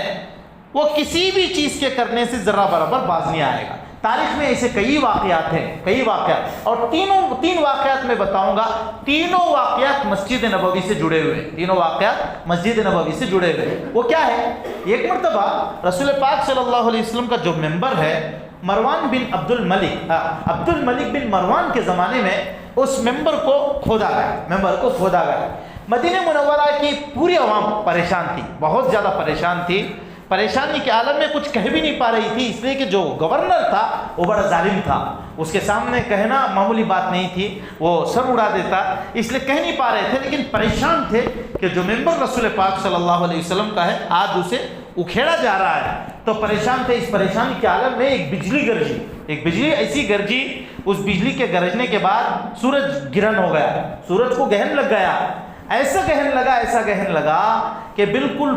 وہ کسی بھی چیز کے کرنے سے ذرہ برابر باز نہیں آئے گا۔ تاریخ میں ایسے کئی واقعات ہیں، کئی واقعات، اور تین واقعات میں بتاؤں گا۔ تینوں واقعات مسجد نبوی سے جڑے ہوئے، تینوں واقعات مسجد نبوی سے جڑے ہوئے۔ وہ کیا ہے؟ ایک مرتبہ رسول پاک صلی اللہ علیہ وسلم کا جو ممبر ہے، مروان بن عبد الملک بن مروان کے زمانے میں اس ممبر کو کھودا گیا۔ مدینہ منورہ کی پوری عوام پریشان تھی، بہت زیادہ پریشان تھی، پریشانی کے عالم میں کچھ کہہ بھی نہیں پا رہی تھی، اس لیے کہ جو گورنر تھا وہ بڑا ظالم تھا، اس کے سامنے کہنا معمولی بات نہیں تھی، وہ سر اڑا دیتا، اس لیے کہہ نہیں پا رہے تھے، لیکن پریشان تھے کہ جو ممبر رسول پاک صلی اللہ علیہ وسلم کا ہے آج اسے اکھیڑا جا رہا ہے، تو پریشان تھے۔ اس پریشانی کے عالم میں ایک بجلی ایسی گرجی، اس بجلی کے گرجنے کے بعد سورج گرہن ہو گیا، سورج کو گہن لگ گیا، ایسا گہن لگا کہ بالکل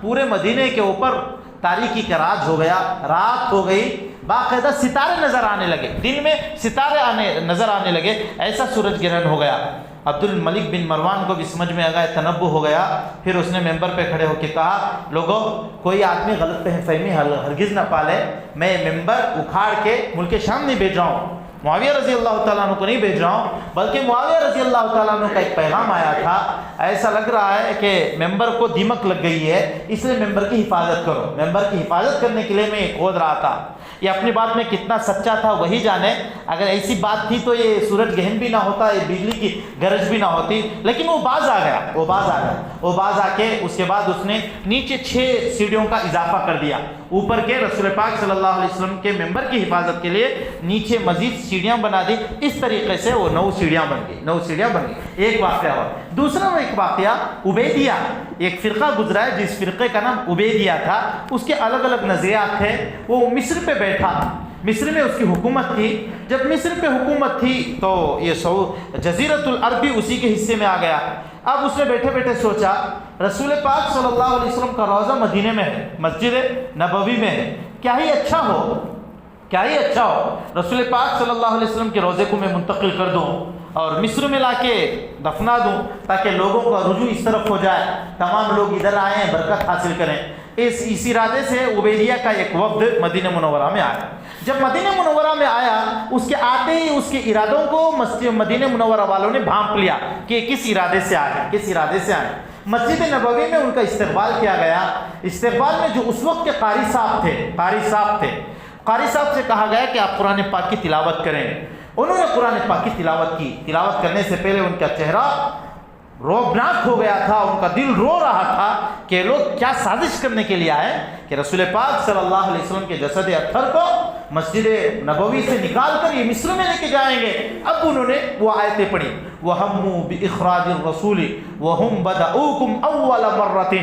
پورے مدینے کے اوپر تاریکی کا راج ہو گیا، رات ہو گئی، باقاعدہ ستارے نظر آنے لگے، دن میں ستارے نظر آنے لگے، ایسا سورج گرہن ہو گیا۔ عبد الملک بن مروان کو بھی سمجھ میں آ گیا، تنبہ ہو گیا، پھر اس نے ممبر پہ کھڑے ہو کے کہا، لوگوں کوئی آدمی غلط فہمی ہرگز نہ پالے، میں ممبر اکھاڑ کے ملک شام نہیں بھیج رہا ہوں، معاویہ رضی اللہ تعالیٰ عنہ کو نہیں بھیج رہا ہوں، بلکہ معاویہ رضی اللہ تعالیٰ عنہ کا ایک پیغام آیا تھا، ایسا لگ رہا ہے کہ ممبر کو دیمک لگ گئی ہے، اس لیے ممبر کی حفاظت کرو۔ ممبر کی حفاظت کرنے کے لیے میں یہ کھود رہا تھا۔ یہ اپنی بات میں کتنا سچا تھا وہی جانے، اگر ایسی بات تھی تو یہ سورج گہن بھی نہ ہوتا، یہ بجلی کی گرج بھی نہ ہوتی، لیکن وہ باز آ گیا، وہ باز آ کے اس کے بعد اس نے نیچے 6 سیڑھیوں کا اضافہ کر دیا، اوپر کے رسول پاک صلی اللہ علیہ وسلم کے ممبر کی حفاظت کے لیے نیچے مزید سیڑھیاں بنا دی، اس طریقے سے وہ 9 سیڑھیاں بن گئی۔ ایک واقعہ ہوا۔ دوسرا ایک واقعہ عبیدیہ، ایک فرقہ گزرا ہے جس فرقے کا نام عبیدیہ تھا، اس کے الگ الگ نظریات تھے۔ وہ مصر پہ بیٹھا، مصر میں اس کی حکومت تھی، جب مصر پہ حکومت تھی تو یہ جزیرۃ العرب بھی اسی کے حصے میں آ گیا۔ اب اس نے بیٹھے بیٹھے سوچا، رسول پاک صلی اللہ علیہ وسلم کا روضہ مدینے میں ہے، مسجد نبوی میں ہے، کیا ہی اچھا ہو رسول پاک صلی اللہ علیہ وسلم کے روضے کو میں منتقل کر دوں اور مصر میں لا کے دفنا دوں، تاکہ لوگوں کا رجوع اس طرف ہو جائے، تمام لوگ ادھر آئیں، برکت حاصل کریں۔ اس ارادے سے عبیدیہ کا ایک وفد مدینہ منورہ میں آیا۔ جب مدینہ منورہ میں آیا، اس کے آتے ہی اس کے ارادوں کو مدینہ منورہ والوں نے بھانپ لیا کہ کس ارادے سے آئے۔ مسجد نبوی میں ان کا استقبال کیا گیا۔ استقبال میں جو اس وقت کے قاری صاحب سے کہا گیا کہ آپ قرآن پاک کی تلاوت کریں۔ انہوں نے قرآن پاک کی تلاوت کی۔ تلاوت کرنے سے پہلے ان کا چہرہ روبناک ہو گیا تھا، ان کا دل رو رہا تھا کہ لوگ کیا سازش کرنے کے لیے آئے کہ رسول پاک صلی اللہ علیہ وسلم کے جسد اطہر کو مسجد نبوی سے نکال کر یہ مصر میں لے کے جائیں گے۔ اب انہوں نے وہ آیتیں پڑھی، وَهَمُّوا بِإِخْرَاجِ الرَّسُولِ وَهُمْ بَدَؤُوكُمْ أَوَّلَ مَرَّةٍ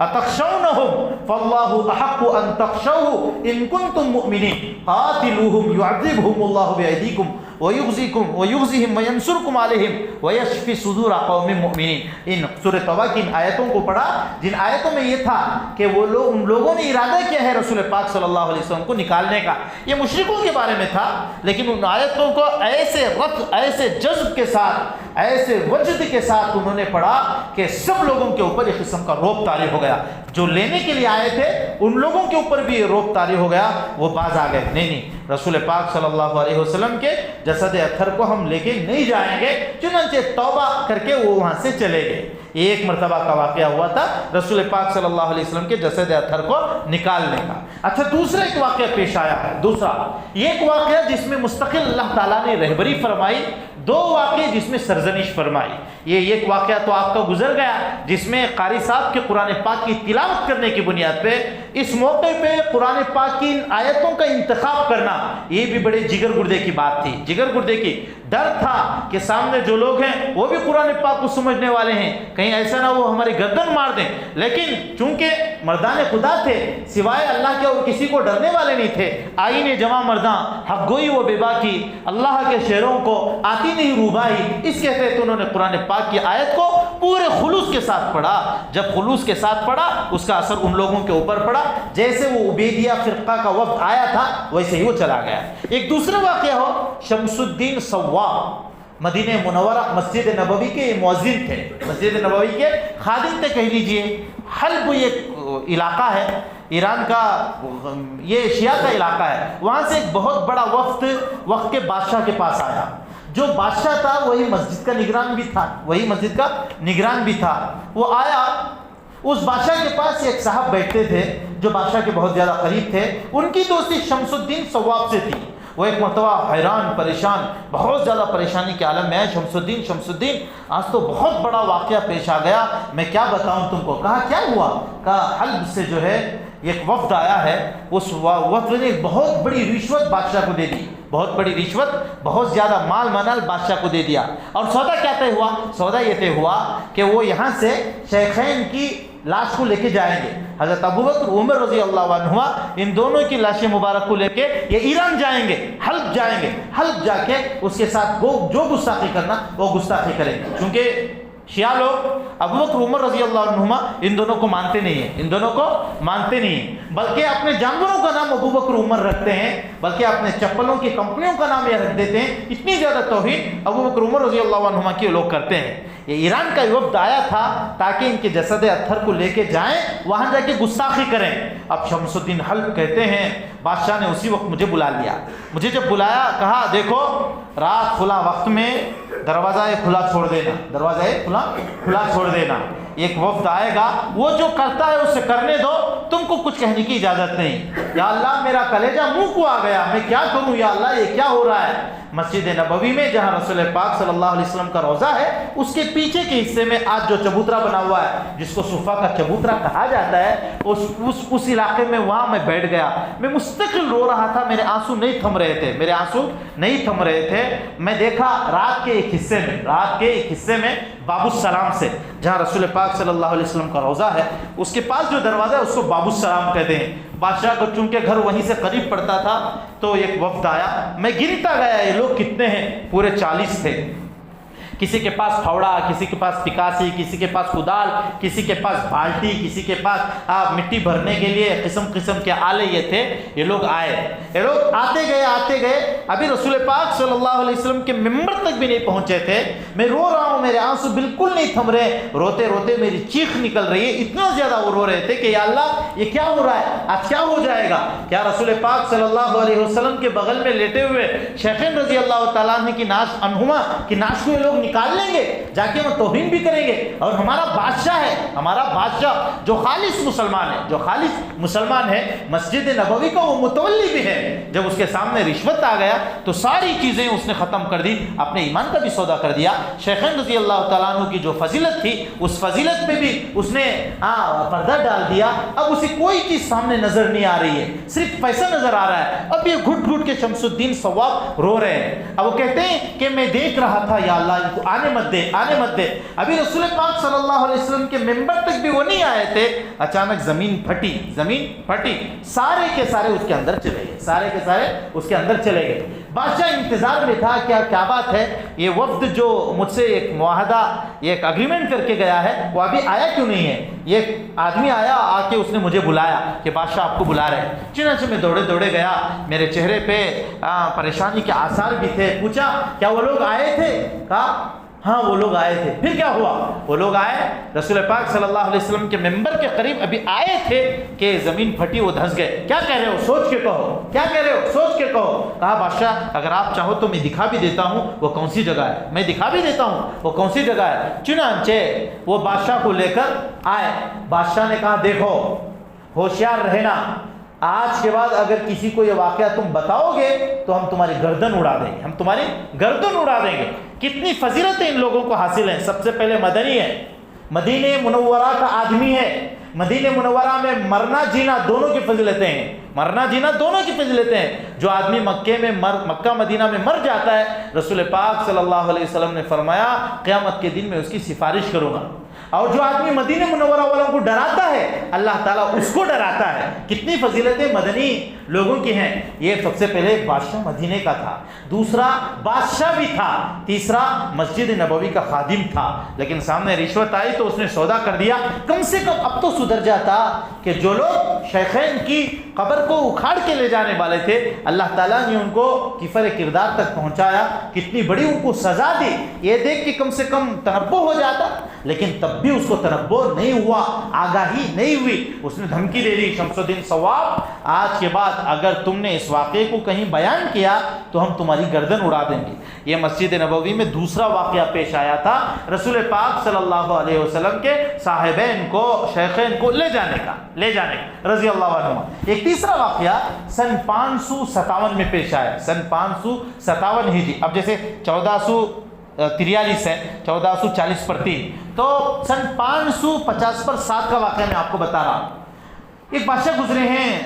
أَتَخْشَوْنَهُمْ فَاللَّهُ أَحَقُّ أَن تَخْشَوْهُ إِن كُنتُم مُّؤْمِنِينَ قَاتِلُوهُمْ يُعَذِّبْهُمُ اللَّهُ بِأَيْدِيكُمْ وَيُخْزِهِمْ وَيَنصُرْكُمْ عَلَيْهِمْ وَيَشْفِ صُدُورَ قَوْمٍ مُّؤْمِنِينَ۔ ان سورہ توبہ کی ان آیتوں کو پڑھا جن آیتوں میں یہ تھا کہ وہ لوگ، ان لوگوں نے ارادہ کیا ہے رسول پاک صلی اللہ علیہ وسلم کو نکالنے کا۔ یہ مشرکوں کے بارے میں تھا، لیکن ان آیتوں کو ایسے جذب کے ساتھ، ایسے وجد کے ساتھ انہوں نے پڑھا کہ سب لوگوں کے اوپر ایک قسم کا رعب طاری ہو گیا۔ جو لینے کے لیے آئے تھے ان لوگوں کے اوپر بھی رعب طاری ہو گیا، وہ باز آ گئے، نہیں رسول پاک صلی اللہ علیہ وسلم کے جسد اطہر کو ہم لے کے نہیں جائیں گے۔ چنانچہ توبہ کر کے وہ وہاں سے چلے گئے۔ ایک مرتبہ کا واقعہ ہوا تھا رسول پاک صلی اللہ علیہ وسلم کے جسد اطہر کو نکالنے کا۔ اچھا، دوسرا ایک واقعہ پیش آیا ہے، دوسرا ایک واقعہ جس میں مستقل اللہ تعالیٰ نے رہبری فرمائی، دو واقعے جس میں سرزنش فرمائی. یہ ایک واقعہ تو آپ کا گزر گیا جس میں قاری صاحب کے قرآن پاک کی تلاوت کرنے کی بنیاد پہ اس موقع پہ قرآن پاک کی ان آیتوں کا انتخاب کرنا یہ بھی بڑے جگر گردے کی بات تھی. جگر گردے کی ڈر تھا کہ سامنے جو لوگ ہیں وہ بھی قرآن پاک کو سمجھنے والے ہیں, کہیں ایسا نہ وہ ہماری گردن مار دیں. لیکن چونکہ مردان خدا تھے, سوائے اللہ کے اور کسی کو ڈرنے والے نہیں تھے, آئین جمع مرداں حق گوئی و بے باکی, اللہ کے شعروں کو آتی نہیں روبائی, اس کے تحت انہوں نے قرآن پاک کی آیت کو پورے خلوص کے ساتھ پڑھا. جب خلوص کے ساتھ پڑھا اس کا اثر ان لوگوں کے اوپر پڑا, جیسے وہ عبیدیہ فرقہ کا وفد آیا تھا ویسے ہی وہ چلا گیا. ایک دوسرا واقعہ ہو شمس الدین صواب, مدینہ منورہ مسجد نبوی کے یہ مؤذن تھے, مسجد نبوی کے خادم تھے کہہ لیجئے. حلب یہ علاقہ ہے ایران کا, یہ شیعہ کا علاقہ ہے. وہاں سے ایک بہت بڑا وفد وقت کے بادشاہ کے پاس آیا. جو بادشاہ تھا وہی مسجد کا نگران بھی تھا, وہی مسجد کا نگران بھی تھا. وہ آیا, اس بادشاہ کے پاس ایک صاحب بیٹھتے تھے جو بادشاہ کے بہت زیادہ قریب تھے. ان کی دوستی شمس الدین صواب سے تھی. وہ ایک مرتبہ حیران پریشان, بہت زیادہ پریشانی کے عالم میں ہے. شمس الدین آج تو بہت بڑا واقعہ پیش آ گیا, میں کیا بتاؤں تم کو. کہا کیا ہوا؟ کہا حلب سے جو ہے ایک وفد آیا ہے, اس وفد نے بہت بڑی رشوت بادشاہ کو دے دی, بہت بڑی رشوت, بہت زیادہ مال منال بادشاہ کو دے دیا. اور سودا کیا طے ہوا؟ سودا یہ طے ہوا کہ وہ یہاں سے شیخین کی لاش کو لے کے جائیں گے. حضرت ابوبکر عمر رضی اللہ عنہ ان دونوں کی لاشیں مبارک کو لے کے یہ ایران جائیں گے, حلب جائیں گے. حلب جا کے اس کے ساتھ جو گستاخی کرنا وہ گستاخی کریں گے. چونکہ شیعہ لوگ ابوبکر عمر رضی اللہ عنہما ان دونوں کو مانتے نہیں ہیں, ان دونوں کو مانتے نہیں ہیں, بلکہ اپنے جانوروں کا نام ابوبکر عمر رکھتے ہیں, بلکہ اپنے چپلوں کی کمپنیوں کا نام یہ رکھ دیتے ہیں. اتنی زیادہ توہین ابوبکر عمر رضی اللہ عنہما کی لوگ کرتے ہیں. یہ ایران کا وفد آیا تھا تاکہ ان کے جسد اطہر کو لے کے جائیں, وہاں جا کے گستاخی کریں. اب شمس الدین حلب کہتے ہیں بادشاہ نے اسی وقت مجھے بلا لیا. مجھے جب بلایا کہا دیکھو رات فلاں وقت میں دروازہ کھلا چھوڑ دینا, دروازہ کھلا چھوڑ دینا. ایک وفد آئے گا, وہ جو کرتا ہے اسے کرنے دو, تم کو کچھ کہنے کی اجازت نہیں. یا اللہ میرا کلیجہ منہ کو آ گیا, میں کیا کروں یا اللہ, یہ کیا ہو رہا ہے. مسجد نبوی میں جہاں رسول پاک صلی اللہ علیہ وسلم کا روضہ ہے, اس کے پیچھے کے حصے میں آج جو چبوترا بنا ہوا ہے جس کو صفا کا چبوترا کہا جاتا ہے, اس علاقے میں وہاں میں بیٹھ گیا. میں مستقل رو رہا تھا, میرے آنسو نہیں تھم رہے تھے, میرے آنسو نہیں تھم رہے تھے. میں دیکھا رات کے ایک حصے میں باب السلام سے, جہاں رسول پاک صلی اللہ علیہ وسلم کا روضہ ہے, اس کے پاس جو دروازہ ہے اس کو باب السلام کہتے ہیں. بادشاہ کو چونکہ گھر وہیں سے قریب پڑتا تھا تو ایک وفد آیا. میں گنتا گیا یہ لوگ کتنے ہیں, پورے 40 تھے. کسی کے پاس پھاوڑا, کسی کے پاس پکاسی, کسی کے پاس کدال, کسی کے پاس بالٹی, کسی کے پاس مٹی بھرنے کے لیے قسم کے آلے یہ تھے. یہ لوگ آئے, یہ لوگ آتے گئے. ابھی رسول پاک صلی اللہ علیہ وسلم کے ممبر تک بھی نہیں پہنچے تھے. میں رو رہا ہوں, میرے آنسو بالکل نہیں تھم رہے, روتے روتے میری چیخ نکل رہی ہے. اتنا زیادہ وہ رو رہے تھے کہ یا اللہ یہ کیا ہو رہا ہے, آج کیا ہو جائے گا. کیا رسول پاک صلی اللہ علیہ وسلم کے بغل میں لیٹے ہوئے شیخین رضی اللہ تعالیٰ عنہ کی ناش کو یہ لوگ نکال لیں گے, جا کے وہ توہین بھی کریں گے. اور ہمارا بادشاہ ہے, ہمارا بادشاہ جو خالص مسلمان ہے, مسجد نبوی کا وہ متولی بھی ہے. جب اس کے سامنے رشوت آ گیا تو ساری چیزیں اس نے ختم کر دی, اپنے ایمان کا بھی سودا کر دیا. شیخین رضی اللہ تعالیٰ عنہ کی جو فضیلت تھی اس فضیلت پہ بھی اس نے پردہ ڈال دیا. اب اسے کوئی چیز سامنے نظر نہیں آ رہی ہے, صرف پیسہ نظر آ رہا ہے. اب یہ گھٹ گھٹ کے شمس الدین صواب رو رہے ہیں. اب وہ کہتے ہیں کہ میں دیکھ رہا تھا یا اللہ ان کو آنے مت دے. ابھی رسول پاک صلی اللہ علیہ وسلم کے ممبر تک بھی وہ نہیں آئے تھے, اچانک زمین پھٹی, سارے کے سارے اس کے اندر چلے گئے. بادشاہ انتظار میں تھا کیا بات ہے, یہ وفد جو مجھ سے ایک معاہدہ, ایک اگریمنٹ کر کے گیا ہے, وہ ابھی آیا کیوں نہیں ہے. یہ آدمی آیا, آ کے اس نے مجھے بلایا کہ بادشاہ آپ کو بلا رہے ہیں. چنانچہ میں دوڑے گیا, میرے چہرے پہ پریشانی کے آثار بھی تھے. پوچھا کیا وہ لوگ آئے تھے؟ کہا ہاں وہ لوگ آئے تھے. پھر کیا ہوا؟ وہ لوگ آئے, رسول پاک صلی اللہ علیہ وسلم کے ممبر کے قریب ابھی آئے تھے کہ زمین پھٹی, وہ دھنس گئے. کیا کہہ رہے ہو, سوچ کے کہو. کہا بادشاہ اگر آپ چاہو تو میں دکھا بھی دیتا ہوں وہ کون سی جگہ ہے. چنانچہ وہ بادشاہ کو لے کر آئے. بادشاہ نے کہا دیکھو ہوشیار رہنا, آج کے بعد اگر کسی کو یہ واقعہ تم بتاؤ گے تو ہم تمہاری گردن اڑا دیں گے، ہم تمہاری گردن اڑا دیں گے۔ کتنی فضیلتیں ان لوگوں کو حاصل ہیں۔ سب سے پہلے مدنی ہے، مدینہ منورہ کا آدمی ہے، مدینہ منورہ میں مرنا جینا دونوں کی فضیلتیں ہیں، مرنا جینا دونوں کی فضیلتیں ہیں۔ جو آدمی مکہ مدینہ میں مر جاتا ہے، رسول پاک صلی اللہ علیہ وسلم نے فرمایا قیامت کے دن میں اس کی سفارش کروں گا۔ اور جو آدمی مدینہ منورہ والوں کو ڈراتا ہے، اللہ تعالیٰ اس کو ڈراتا ہے۔ کتنی فضیلتیں مدنی لوگوں کی ہیں۔ یہ سب سے پہلے بادشاہ مدینے کا تھا، دوسرا بادشاہ بھی تھا، تیسرا مسجد نبوی کا خادم تھا، لیکن سامنے رشوت آئی تو اس نے سودا کر دیا۔ کم سے کم اب تو سدھر جاتا کہ جو لوگ شیخین کی قبر کو اکھاڑ کے لے جانے والے تھے، اللہ تعالیٰ نے ان کو کفر کردار تک پہنچایا، کتنی بڑی ان کو سزا دی۔ یہ دیکھ کہ کم سے کم تنبہ ہو جاتا، لیکن تب بھی اس کو تنبہ نہیں ہوا، آگاہی نہیں ہوئی۔ اس نے دھمکی دے دی، شمس الدین ثواب آج کے بعد اگر تم نے اس واقعے کو کہیں بیان کیا تو ہم تمہاری گردن اڑا دیں گے۔ یہ مسجد نبوی میں دوسرا واقعہ پیش آیا تھا، رسول پاک صلی اللہ علیہ وسلم کے صاحبین کو، شیخین کو لے جانے کا رضی اللہ عنہ۔ ایک تیسرا واقعہ سن 557 میں پیش آیا، سن 557 ہجری۔ اب جیسے 1443 ہے، 1440 پر 3، تو سن 550 پر 7 کا واقعہ میں آپ کو بتا رہا ہوں۔ ایک بادشاہ گزرے ہیں،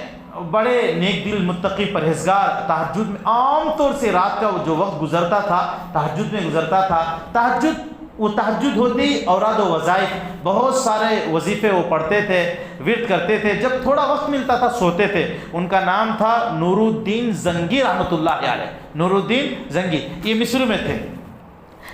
بڑے نیک دل، متقی، پرہیزگار، تہجد میں عام طور سے رات کا جو وقت گزرتا تھا تہجد میں گزرتا تھا۔ تہجد ہوتی اوراد و وظائف، بہت سارے وظیفے وہ پڑھتے تھے، ورد کرتے تھے، جب تھوڑا وقت ملتا تھا سوتے تھے۔ ان کا نام تھا نور الدین زنگی رحمۃ اللہ علیہ، نور الدین زنگی، یہ مصر میں تھے۔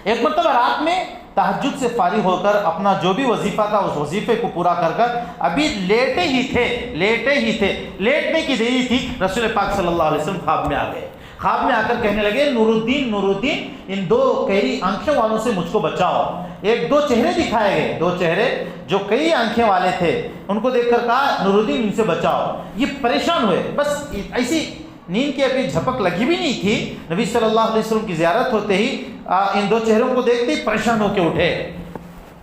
ایک مرتبہ رات میں تہجد سے فارغ ہو کر اپنا جو بھی وظیفہ تھا اس وظیفے کو پورا کر کر ابھی لیٹے ہی تھے، لیٹنے کی دیری تھی، رسول پاک صلی اللہ علیہ وسلم خواب میں آ گئے۔ خواب میں آ کر کہنے لگے، نور الدین ان 2 کیری آنکھوں والوں سے مجھ کو بچاؤ۔ ایک 2 چہرے دکھائے گئے، 2 چہرے جو کئی آنکھیں والے تھے، ان کو دیکھ کر کہا نور الدین ان سے بچاؤ۔ یہ پریشان ہوئے، بس ایسی نیند کی ابھی جھپک لگی بھی نہیں تھی، نبی صلی اللہ علیہ وسلم کی زیارت ہوتے ہی ان 2 چہروں کو دیکھتے ہی پریشان ہو کے اٹھے۔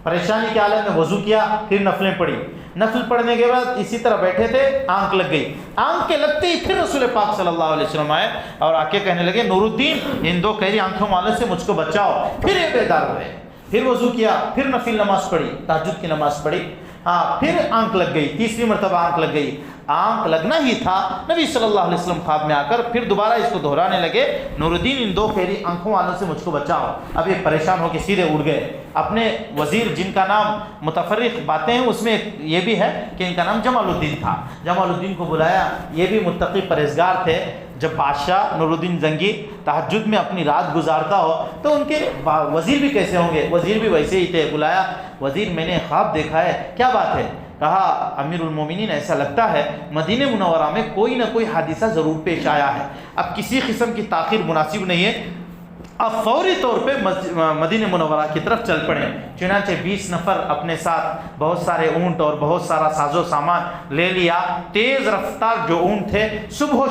پریشانی کے عالم میں وضو کیا، پھر نفلیں پڑھی، نفل پڑھنے کے بعد اسی طرح بیٹھے تھے، آنکھ لگ گئی، آنکھ کے لگتے ہی پھر رسول پاک صلی اللہ علیہ وسلم آئے اور آ کے کہنے لگے نور الدین ان 2 کیری آنکھوں والوں سے مجھ کو بچاؤ۔ پھر یہ بیدار ہوئے، پھر وضو کیا، پھر نفل نماز پڑھی، تہجد کی نماز پڑھی، پھر آنکھ لگ گئی، تیسری مرتبہ آنکھ لگ گئی۔ آنکھ لگنا ہی تھا، نبی صلی اللہ علیہ وسلم خواب میں آ کر پھر دوبارہ اس کو دہرانے لگے، نور الدین ان 2 کیری آنکھوں والوں سے مجھ کو بچاؤ۔ اب یہ پریشان ہو کے سیدھے اڑ گئے۔ اپنے وزیر جن کا نام متفرق باتیں ہیں، اس میں یہ بھی ہے کہ ان کا نام جمال الدین تھا، جمال الدین کو بلایا، یہ بھی متقی پرہیزگار تھے۔ جب بادشاہ نور الدین زنگی تہجد میں اپنی رات گزارتا ہو تو ان کے وزیر بھی کیسے ہوں گے، وزیر بھی ویسے ہی تھے۔ بلایا، وزیر میں نے خواب دیکھا ہے، کیا بات ہے؟ کہا امیر المومنین ایسا لگتا ہے مدینہ منورہ میں کوئی نہ کوئی حادثہ ضرور پیش آیا ہے، اب کسی قسم کی تاخیر مناسب نہیں ہے، اب فوری طور پہ مدینہ منورہ کی طرف چل پڑے۔ چنانچہ 20 نفر اپنے ساتھ بہت سارے اونٹ اور بہت سارا ساز و سامان لے لیا، تیز رفتار جو اونٹ تھے صبح و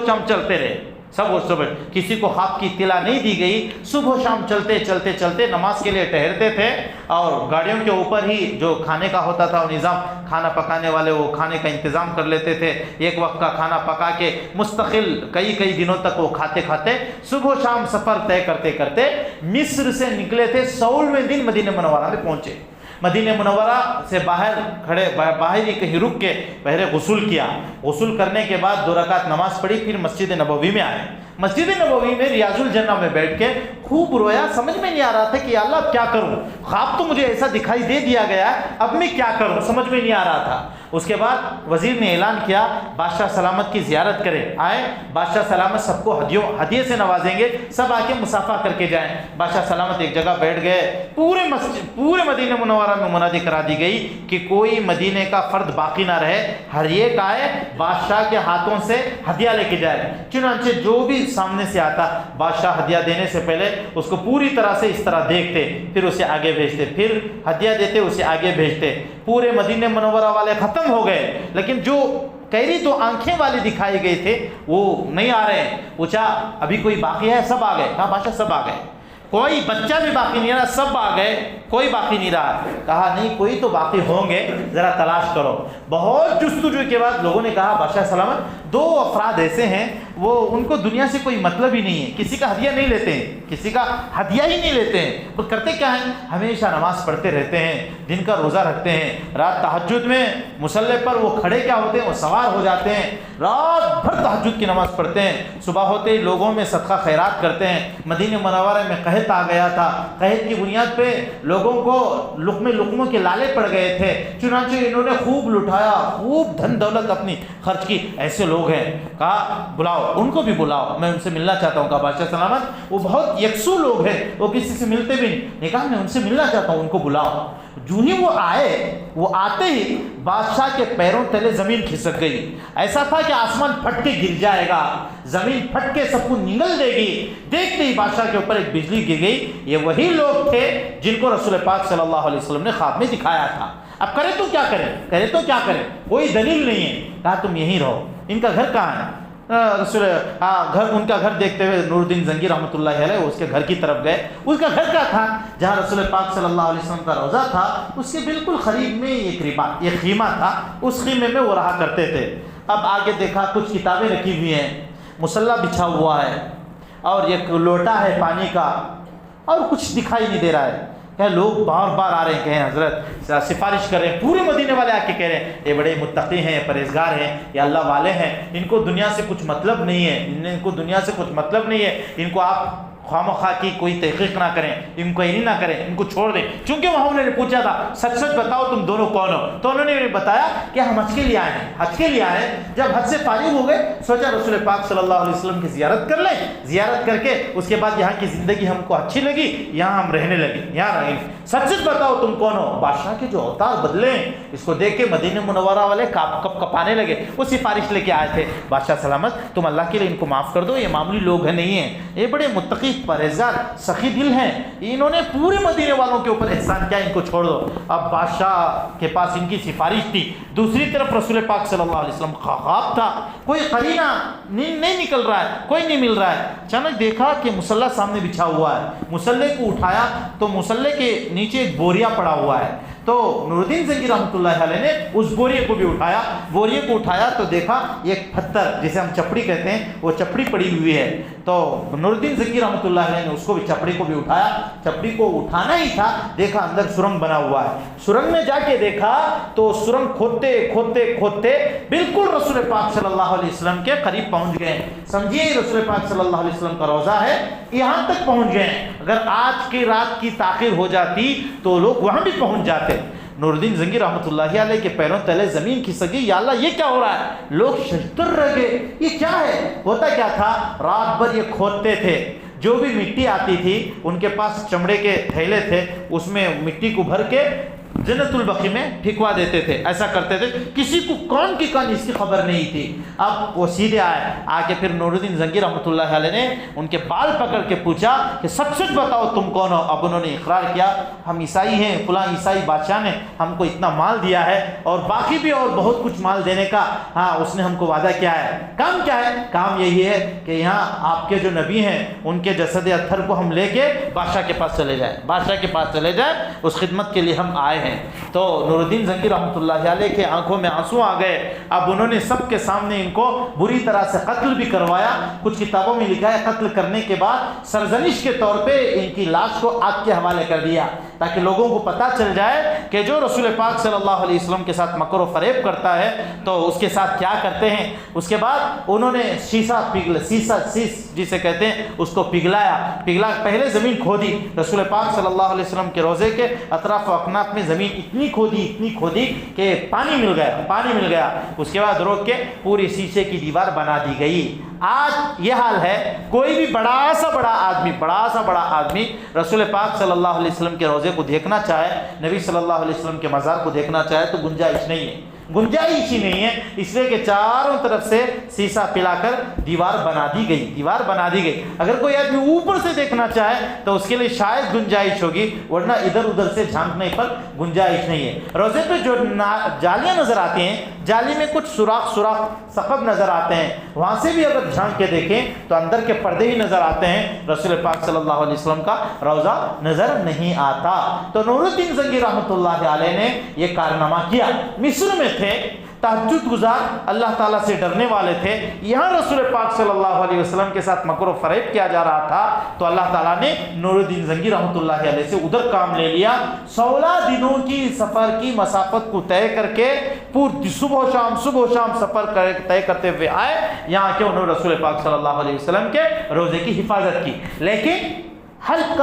شام چلتے رہے، صبح کسی کو خواب کی اطلاع نہیں دی گئی، صبح و شام چلتے نماز کے لیے ٹہرتے تھے، اور گاڑیوں کے اوپر ہی جو کھانے کا ہوتا تھا وہ نظام، کھانا پکانے والے وہ کھانے کا انتظام کر لیتے تھے، ایک وقت کا کھانا پکا کے مستقل کئی دنوں تک وہ کھاتے صبح و شام سفر طے کرتے مصر سے نکلے تھے، 16ویں دن مدینہ منورہ میں پہنچے۔ مدینہ منورہ سے باہر ہی کہیں رک کے پہلے غسل کیا، غسل کرنے کے بعد 2 رکعت نماز پڑھی، پھر مسجد نبوی میں آئے۔ مسجد نبوی میں ریاض الجنہ میں بیٹھ کے خوب رویا، سمجھ میں نہیں آ رہا تھا کہ یا اللہ اب کیا کروں، خواب تو مجھے ایسا دکھائی دے دیا گیا ہے، اب میں کیا کروں، سمجھ میں نہیں آ رہا تھا۔ اس کے بعد وزیر نے اعلان کیا بادشاہ سلامت کی زیارت کریں، آئے بادشاہ سلامت سب کو ہدیے سے نوازیں گے، سب آ کے مصافحہ کر کے جائیں۔ بادشاہ سلامت ایک جگہ بیٹھ گئے، پورے مدینہ منورہ میں منادی کرا دی گئی کہ کوئی مدینے کا فرد باقی نہ رہے، ہر ایک آئے بادشاہ کے ہاتھوں سے ہدیہ لے کے جائے۔ چنانچہ جو بھی سامنے سے آتا بادشاہ ہدیہ دینے سے پہلے اس کو پوری طرح سے اس طرح دیکھتے، پھر اسے آگے بھیجتے، پھر ہدیہ دیتے اسے آگے بھیجتے۔ پورے مدینہ منورہ والے ختم ہو گئے، لیکن جو کیری 2 آنکھیں والے دکھائے گئے تھے وہ نہیں آ رہے۔ پوچھا ابھی کوئی باقی ہے؟ سب آ گئے۔ کہا بادشاہ سب آ گئے، کوئی بچہ بھی باقی نہیں رہا، سب آ گئے۔ کوئی باقی نہیں رہا۔ کہا نہیں کوئی تو باقی ہوں گے، ذرا تلاش کرو۔ بہت جستجو کے بعد لوگوں نے کہا بادشاہ سلامت 2 افراد ایسے ہیں وہ ان کو دنیا سے کوئی مطلب ہی نہیں ہے، کسی کا ہدیہ نہیں لیتے ہیں، کسی کا ہدیہ ہی نہیں لیتے ہیں، وہ کرتے کیا ہیں؟ ہمیشہ نماز پڑھتے رہتے ہیں، دن کا روزہ رکھتے ہیں، رات تہجد میں مصلی پر وہ کھڑے کیا ہوتے ہیں، وہ سوار ہو جاتے ہیں، رات بھر تہجد کی نماز پڑھتے ہیں، صبح ہوتے ہی لوگوں میں صدقہ خیرات کرتے ہیں۔ مدینہ منورہ میں قحط آ گیا تھا، قحط کی بنیاد پہ لوگوں کو لقموں کے لالے پڑ گئے تھے، چنانچہ انہوں نے خوب لٹایا، خوب دھن دولت اپنی خرچ کی۔ ایسے لوگ ہیں، کہا بلاؤ ان کو بھی بلاؤ، میں ان سے ملنا چاہتا ہوں۔ کہا بادشاہ سلامت وہ بہت یکسو لوگ ہیں، وہ کسی سے ملتے بھی نہیں۔ کہا میں ان سے ملنا چاہتا ہوں، ان کو بلاؤ۔ جو ہی وہ آئے، وہ آتے ہی بادشاہ کے پیروں تلے زمین کھسک گئی، ایسا تھا کہ آسمان پھٹ کے گر جائے گا، زمین پھٹ کے سب کو نگل دے گی۔ دیکھتے ہی بادشاہ کے اوپر ایک بجلی گر گئی۔ یہ وہی لوگ تھے جن کو رسول پاک صلی اللہ علیہ وسلم نے خواب میں دکھایا تھا۔ اب کرے تو کیا کرے، کرے تو کیا کرے، کوئی دلیل نہیں ہے۔ کہا تم یہیں رہو۔ ان کا گھر کہاں ہے؟ گھر، ان کا گھر دیکھتے ہوئے نور الدین زنگی رحمۃ اللہ علیہ اس کے گھر کی طرف گئے۔ اس کا گھر کیا تھا؟ جہاں رسول پاک صلی اللہ علیہ وسلم کا روضہ تھا، اس کے بالکل قریب میں یہ خیمہ تھا، اس خیمے میں وہ رہا کرتے تھے۔ اب آگے دیکھا کچھ کتابیں رکھی ہوئی ہیں، مصلی بچھا ہوا ہے، اور ایک لوٹا ہے پانی کا، اور کچھ دکھائی نہیں دے رہا ہے۔ کہ لوگ بار بار آ رہے ہیں، کہیں حضرت سفارش کر رہے ہیں، پورے مدینے والے آ کے کہہ رہے ہیں یہ بڑے متقی ہیں، پرہیزگار ہیں، یہ اللہ والے ہیں، ان کو دنیا سے کچھ مطلب نہیں ہے، ان کو دنیا سے کچھ مطلب نہیں ہے، ان کو آپ خواہ مخواہ کی کوئی تحقیق نہ کریں، انکوائری نہ کریں، ان کو چھوڑ دیں۔ چونکہ وہاں انہوں نے پوچھا تھا سچ سچ بتاؤ تم دونوں کون ہو، تو انہوں نے بتایا کہ ہم حج کے لیے آئے ہیں، حج کے لیے آئے ہیں۔ جب حج سے فارغ ہو گئے سوچا رسول پاک صلی اللہ علیہ وسلم کی زیارت کر لیں، زیارت کر کے اس کے بعد یہاں کی زندگی ہم کو اچھی لگی، یہاں ہم رہنے لگے، یہاں رہیں۔ سچ سچ بتاؤ تم کون ہو۔ بادشاہ کے جو اوتار بدلے ہیں اس کو دیکھ کے مدینہ منورہ والے کپ کپانے لگے۔ وہ سفارش لے کے آئے تھے، بادشاہ سلامت تم اللہ کے لیے ان کو معاف کر دو، یہ معمولی لوگ ہیں نہیں ہیں، یہ بڑے متقی پرہیزگار سخی دل ہیں، انہوں نے پورے مدینے والوں کے اوپر احسان کیا، ان کو چھوڑ دو۔ اب بادشاہ کے پاس ان کی سفارش تھی، دوسری طرف رسول پاک صلی اللہ علیہ وسلم خواب تھا، کوئی قرینہ نہیں نکل رہا ہے، کوئی نہیں مل رہا ہے۔ اچانک دیکھا کہ مصلی سامنے بچھا ہوا ہے، مصلی کو اٹھایا تو مصلی کے نیچے ایک بوریا پڑا ہوا ہے، تو نور الدین زنگی رحمۃ اللہ علیہ نے اس بوریے کو بھی اٹھایا، بوریے کو اٹھایا تو دیکھا ایک پتھر جسے ہم چپڑی کہتے ہیں، وہ چپڑی پڑی ہوئی ہے، تو نور الدین زنگی رحمۃ اللہ علیہ نے اس کو بھی چپڑی کو بھی اٹھایا، چپڑی کو اٹھانا ہی تھا، دیکھا اندر سرنگ بنا ہوا ہے، سرنگ میں جا کے دیکھا تو سرنگ کھودتے کھودتے کھودتے بالکل رسول پاک صلی اللہ علیہ وسلم کے قریب پہنچ گئے۔ سمجھیے رسول پاک صلی اللہ علیہ وسلم کا روضہ ہے، یہاں تک پہنچ گئے، اگر آج کی رات کی تاخیر ہو جاتی تو لوگ وہاں بھی پہنچ جاتے۔ نور الدین زنگی رحمۃ اللہ علیہ کے پیروں تلے زمین کھسک گئی، یا اللہ یہ کیا ہو رہا ہے؟ لوگ ششدر رہ گئے، یہ کیا ہے؟ ہوتا کیا تھا، رات بھر یہ کھودتے تھے، جو بھی مٹی آتی تھی ان کے پاس چمڑے کے تھیلے تھے، اس میں مٹی کو بھر کے جنت البقیع میں پھینکوا دیتے تھے، ایسا کرتے تھے، کسی کو کون کی کان اس کی خبر نہیں تھی۔ اب وہ سیدھے آئے، آ کے پھر نور الدین زنگی رحمۃ اللہ علیہ نے ان کے بال پکڑ کے پوچھا کہ سچ سچ بتاؤ تم کون ہو۔ اب انہوں نے اقرار کیا ہم عیسائی ہیں، فلاں عیسائی بادشاہ نے ہم کو اتنا مال دیا ہے اور باقی بھی اور بہت کچھ مال دینے کا ہاں اس نے ہم کو وعدہ کیا ہے۔ کام کیا ہے؟ کام یہی ہے کہ یہاں آپ کے جو نبی ہیں ان کے جسد اطہر کو ہم لے کے بادشاہ کے پاس چلے جائیں، بادشاہ کے پاس چلے جائیں، اس خدمت کے لیے ہم آئے ہیں۔ تو نور الدین زنگی رحمۃ اللہ علیہ کے آنکھوں میں آنسو آ گئے۔ اب انہوں نے سب کے سامنے ان کو بری طرح سے قتل بھی کروایا، کچھ کتابوں میں لکھا ہے قتل کرنے کے بعد سرزنش کے طور پہ ان کی لاش کو آگ کے حوالے کر دیا، تاکہ لوگوں کو پتہ چل جائے کہ جو رسول پاک صلی اللہ علیہ وسلم کے ساتھ مکر و فریب کرتا ہے تو اس کے ساتھ کیا کرتے ہیں۔ اس کے بعد انہوں نے سیس جسے کہتے ہیں اس کو پگھلا پہلے زمین کھودی، رسول پاک صلی اللہ علیہ وسلم کے روضے کے اطراف و اکناف میں زمین اتنی کھودی کہ پانی مل گیا، اس کے بعد روک کے پوری شیشے کی دیوار بنا دی گئی۔ آج یہ حال ہے، کوئی بھی بڑا سا بڑا آدمی رسول پاک صلی اللہ علیہ وسلم کے روضے کو دیکھنا چاہے، نبی صلی اللہ علیہ وسلم کے مزار کو دیکھنا چاہے تو گنجائش ہی نہیں ہے، اس لیے کہ چاروں طرف سے سیسا پلا کر دیوار بنا دی گئی۔ اگر کوئی آدمی اوپر سے دیکھنا چاہے تو اس کے لیے شاید گنجائش ہوگی، ورنہ ادھر ادھر سے جھانکنے پر گنجائش نہیں ہے۔ روزے پہ جو جالیاں نظر آتی ہیں، جالی میں کچھ سوراخ ثقب نظر آتے ہیں، وہاں سے بھی اگر جھانک کے دیکھیں تو اندر کے پردے ہی نظر آتے ہیں، رسول پاک صلی اللہ علیہ وسلم کا روضہ نظر نہیں آتا۔ تو نور الدین زنگی رحمۃ اللہ علیہ نے یہ کارنامہ کیا۔ مصر میں تھے، تہجد گزار، اللہ تعالیٰ سے ڈرنے والے تھے، یہاں رسول پاک صلی اللہ علیہ وسلم کے ساتھ مکر و فریب کیا جا رہا تھا، تو اللہ تعالیٰ نے نور الدین زنگی رحمۃ اللہ علیہ سے ادھر کام لے لیا۔ 16 دنوں کی سفر کی مسافت کو طے کر کے پوری صبح و شام سفر طے کرتے ہوئے آئے، یہاں کے انہوں نے رسول پاک صلی اللہ علیہ وسلم کے روزے کی حفاظت کی۔ لیکن حلق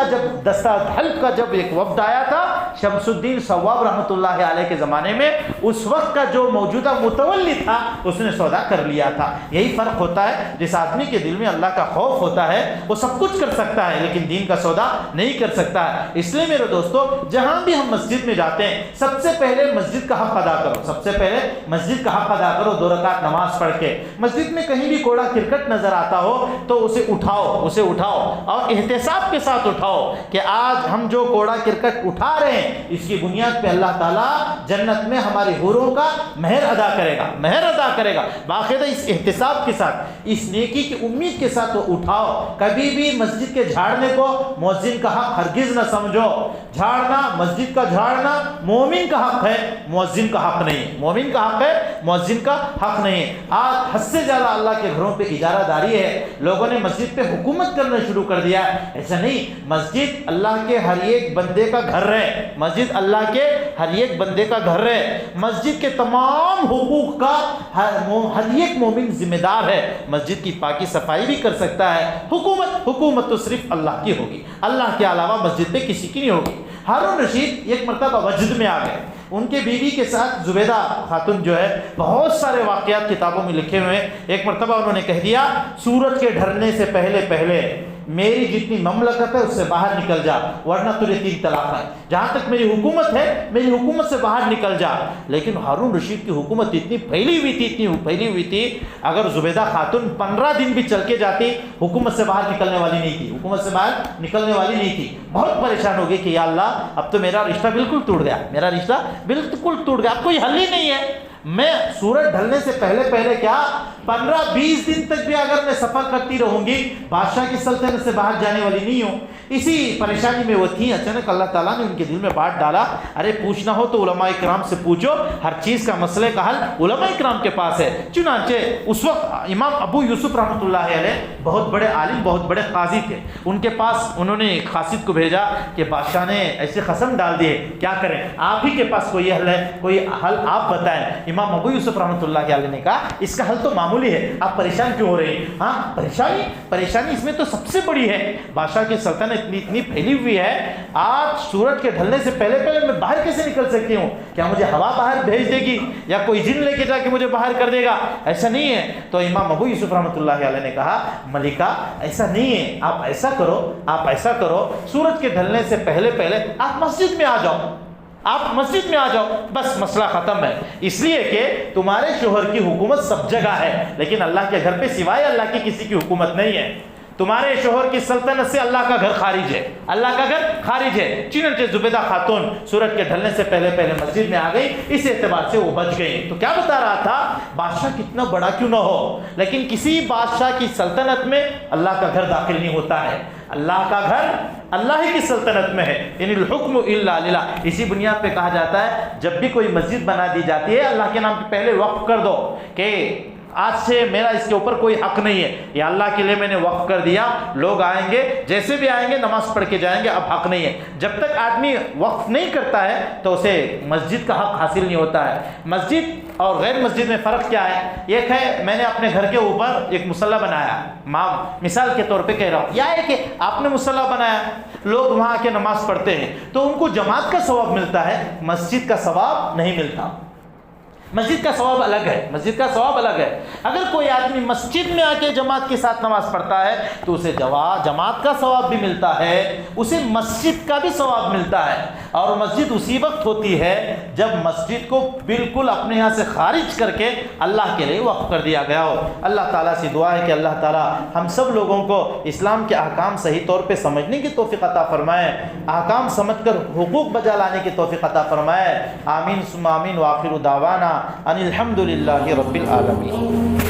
کا جب ایک وفد آیا تھا شمس الدین صواب رحمۃ اللہ علیہ کے زمانے میں، اس وقت کا جو موجودہ متولی تھا اس نے سودا کر لیا تھا۔ یہی فرق ہوتا ہے، جس آدمی کے دل میں اللہ کا خوف ہوتا ہے وہ سب کچھ کر سکتا ہے لیکن دین کا سودا نہیں کر سکتا ہے۔ اس لیے میرے دوستو، جہاں بھی ہم مسجد میں جاتے ہیں سب سے پہلے مسجد کا حق ادا کرو، سب سے پہلے مسجد کا حق ادا کرو، 2 رکعت نماز پڑھ کے۔ مسجد میں کہیں بھی کوڑا کرکٹ نظر آتا ہو تو اسے اٹھاؤ اور احتساب کے ساتھ اٹھاؤ کہ آج ہم جو کوڑا کرکٹ اٹھا رہے ہیں اس کی بنیاد پہ اللہ تعالیٰ جنت میں ہماری حوروں کا مہر ادا کرے گا باقاعدہ اس احتساب کے ساتھ، اس نیکی کی امید کے ساتھ وہ اٹھاؤ۔ کبھی بھی مسجد کے جھاڑنے کو مؤذن کا حق ہرگز نہ سمجھو۔ جھاڑنا، مسجد کا جھاڑنا مومن کا حق ہے، مؤذن کا حق نہیں ہے، مومن کا حق ہے، مؤذن کا حق نہیں ہے۔ آج حد سے زیادہ اللہ کے گھروں پہ اجارہ داری ہے، لوگوں نے مسجد پہ حکومت کرنا شروع کر دیا ہے۔ ایسا نہیں، مسجد اللہ کے ہر ایک بندے کا گھر ہے، مسجد اللہ کے ہر ایک بندے کا گھر ہے، مسجد کے تمام حقوق کا ہر ایک مومن ذمہ دار ہے۔ مسجد کی پاکی صفائی بھی کر سکتا ہے، حکومت تو صرف اللہ کی ہوگی، اللہ کے علاوہ مسجد پہ کسی کی نہیں ہوگی۔ ہارون رشید ایک مرتبہ وجد میں آ گئے، ان کے بیوی کے ساتھ زبیدہ خاتون جو ہے، بہت سارے واقعات کتابوں میں لکھے ہوئے ہیں۔ ایک مرتبہ انہوں نے کہہ دیا سورج کے ڈھلنے سے پہلے میری جتنی مملکت ہے اس سے باہر نکل جا، ورنہ تجھے 3 طلاق ہے۔ جہاں تک میری حکومت ہے، میری حکومت سے باہر نکل جا۔ لیکن ہارون رشید کی حکومت اتنی پھیلی ہوئی تھی، اگر زبیدہ خاتون 15 دن بھی چل کے جاتی حکومت سے باہر نکلنے والی نہیں تھی، بہت پریشان ہو گئی کہ یا اللہ اب تو میرا رشتہ بالکل ٹوٹ گیا، اب کوئی حل ہی نہیں ہے۔ میں سورج ڈھلنے سے پہلے کیا 15-20 دن تک بھی اگر میں سفر کرتی رہوں گی بادشاہ کی سلطنت سے باہر جانے والی نہیں ہوں۔ اسی پریشانی میں وہ تھی، اچانک اللہ تعالیٰ نے ان کے دل میں بات ڈالا، ارے پوچھنا ہو تو علماء کرام سے پوچھو، ہر چیز کا مسئلے کا حل علماء کرام کے پاس ہے۔ چنانچہ اس وقت امام ابو یوسف رحمۃ اللہ علیہ بہت بڑے عالم، بہت بڑے قاضی تھے، ان کے پاس انہوں نے ایک قاصد کو بھیجا کہ بادشاہ نے ایسے قسم ڈال دیے، کیا کریں، آپ ہی کے پاس کوئی حل ہے، کوئی حل آپ بتائیں۔ امام ابو یوسف رحمۃ اللہ علیہ نے کہا اس کا حل تو معمولی ہے، آپ پریشان کیوں ہو رہے ہیں؟ ہاں پریشانی اس میں تو سب سے بڑی ہے، بادشاہ کی سلطنت اتنی پھیلی ہوئی ہے، آج سورج کے ڈھلنے سے پہلے میں باہر کیسے نکل سکتی ہوں؟ کیا مجھے ہوا باہر بھیج دے گی یا کوئی جن لے کے جا کے مجھے باہر کر دے گا؟ ایسا نہیں ہے۔ تو امام ابو یوسف رحمۃ اللہ علیہ نے کہا ملکہ ایسا نہیں ہے، آپ ایسا کرو سورج کے ڈھلنے سے پہلے آپ مسجد میں آ جاؤ، بس مسئلہ ختم ہے۔ اس لیے کہ تمہارے شوہر کی حکومت سب جگہ ہے لیکن اللہ کے گھر پہ سوائے اللہ کی کسی کی حکومت نہیں ہے۔ تمہارے شوہر کی سلطنت سے اللہ کا گھر خارج ہے۔ چنانچہ زبیدہ خاتون سورج کے ڈھلنے سے پہلے مسجد میں آ گئی، اس اعتبار سے وہ بچ گئی۔ تو کیا بتا رہا تھا، بادشاہ کتنا بڑا کیوں نہ ہو لیکن کسی بادشاہ کی سلطنت میں اللہ کا گھر داخل نہیں ہوتا ہے، اللہ کا گھر اللہ ہی کی سلطنت میں ہے، یعنی الحکم الا للہ۔ اسی بنیاد پہ کہا جاتا ہے جب بھی کوئی مسجد بنا دی جاتی ہے اللہ کے نام پہ پہلے وقف کر دو کہ آج سے میرا اس کے اوپر کوئی حق نہیں ہے، یہ اللہ کے لیے میں نے وقف کر دیا، لوگ آئیں گے جیسے بھی آئیں گے نماز پڑھ کے جائیں گے، اب حق نہیں ہے۔ جب تک آدمی وقف نہیں کرتا ہے تو اسے مسجد کا حق حاصل نہیں ہوتا ہے۔ مسجد اور غیر مسجد میں فرق کیا ہے؟ ایک ہے میں نے اپنے گھر کے اوپر ایک مصلی بنایا، مثال کے طور پہ کہہ رہا ہوں، یا ہے کہ آپ نے مصلی بنایا، لوگ وہاں آ کے نماز پڑھتے ہیں تو ان کو جماعت کا ثواب ملتا ہے، مسجد کا ثواب نہیں ملتا۔ مسجد کا ثواب الگ ہے، اگر کوئی آدمی مسجد میں آ کے جماعت کے ساتھ نماز پڑھتا ہے تو اسے جماعت کا ثواب بھی ملتا ہے، اسے مسجد کا بھی ثواب ملتا ہے۔ اور مسجد اسی وقت ہوتی ہے جب مسجد کو بالکل اپنے یہاں سے خارج کر کے اللہ کے لیے وقف کر دیا گیا ہو۔ اللہ تعالیٰ سے دعا ہے کہ اللہ تعالیٰ ہم سب لوگوں کو اسلام کے احکام صحیح طور پہ سمجھنے کی توفیق عطا فرمائے، احکام سمجھ کر حقوق بجا لانے کی توفیق عطا فرمائے۔ آمین ثم آمین، وآخر دعوانا ان الحمد للہ رب العالمین.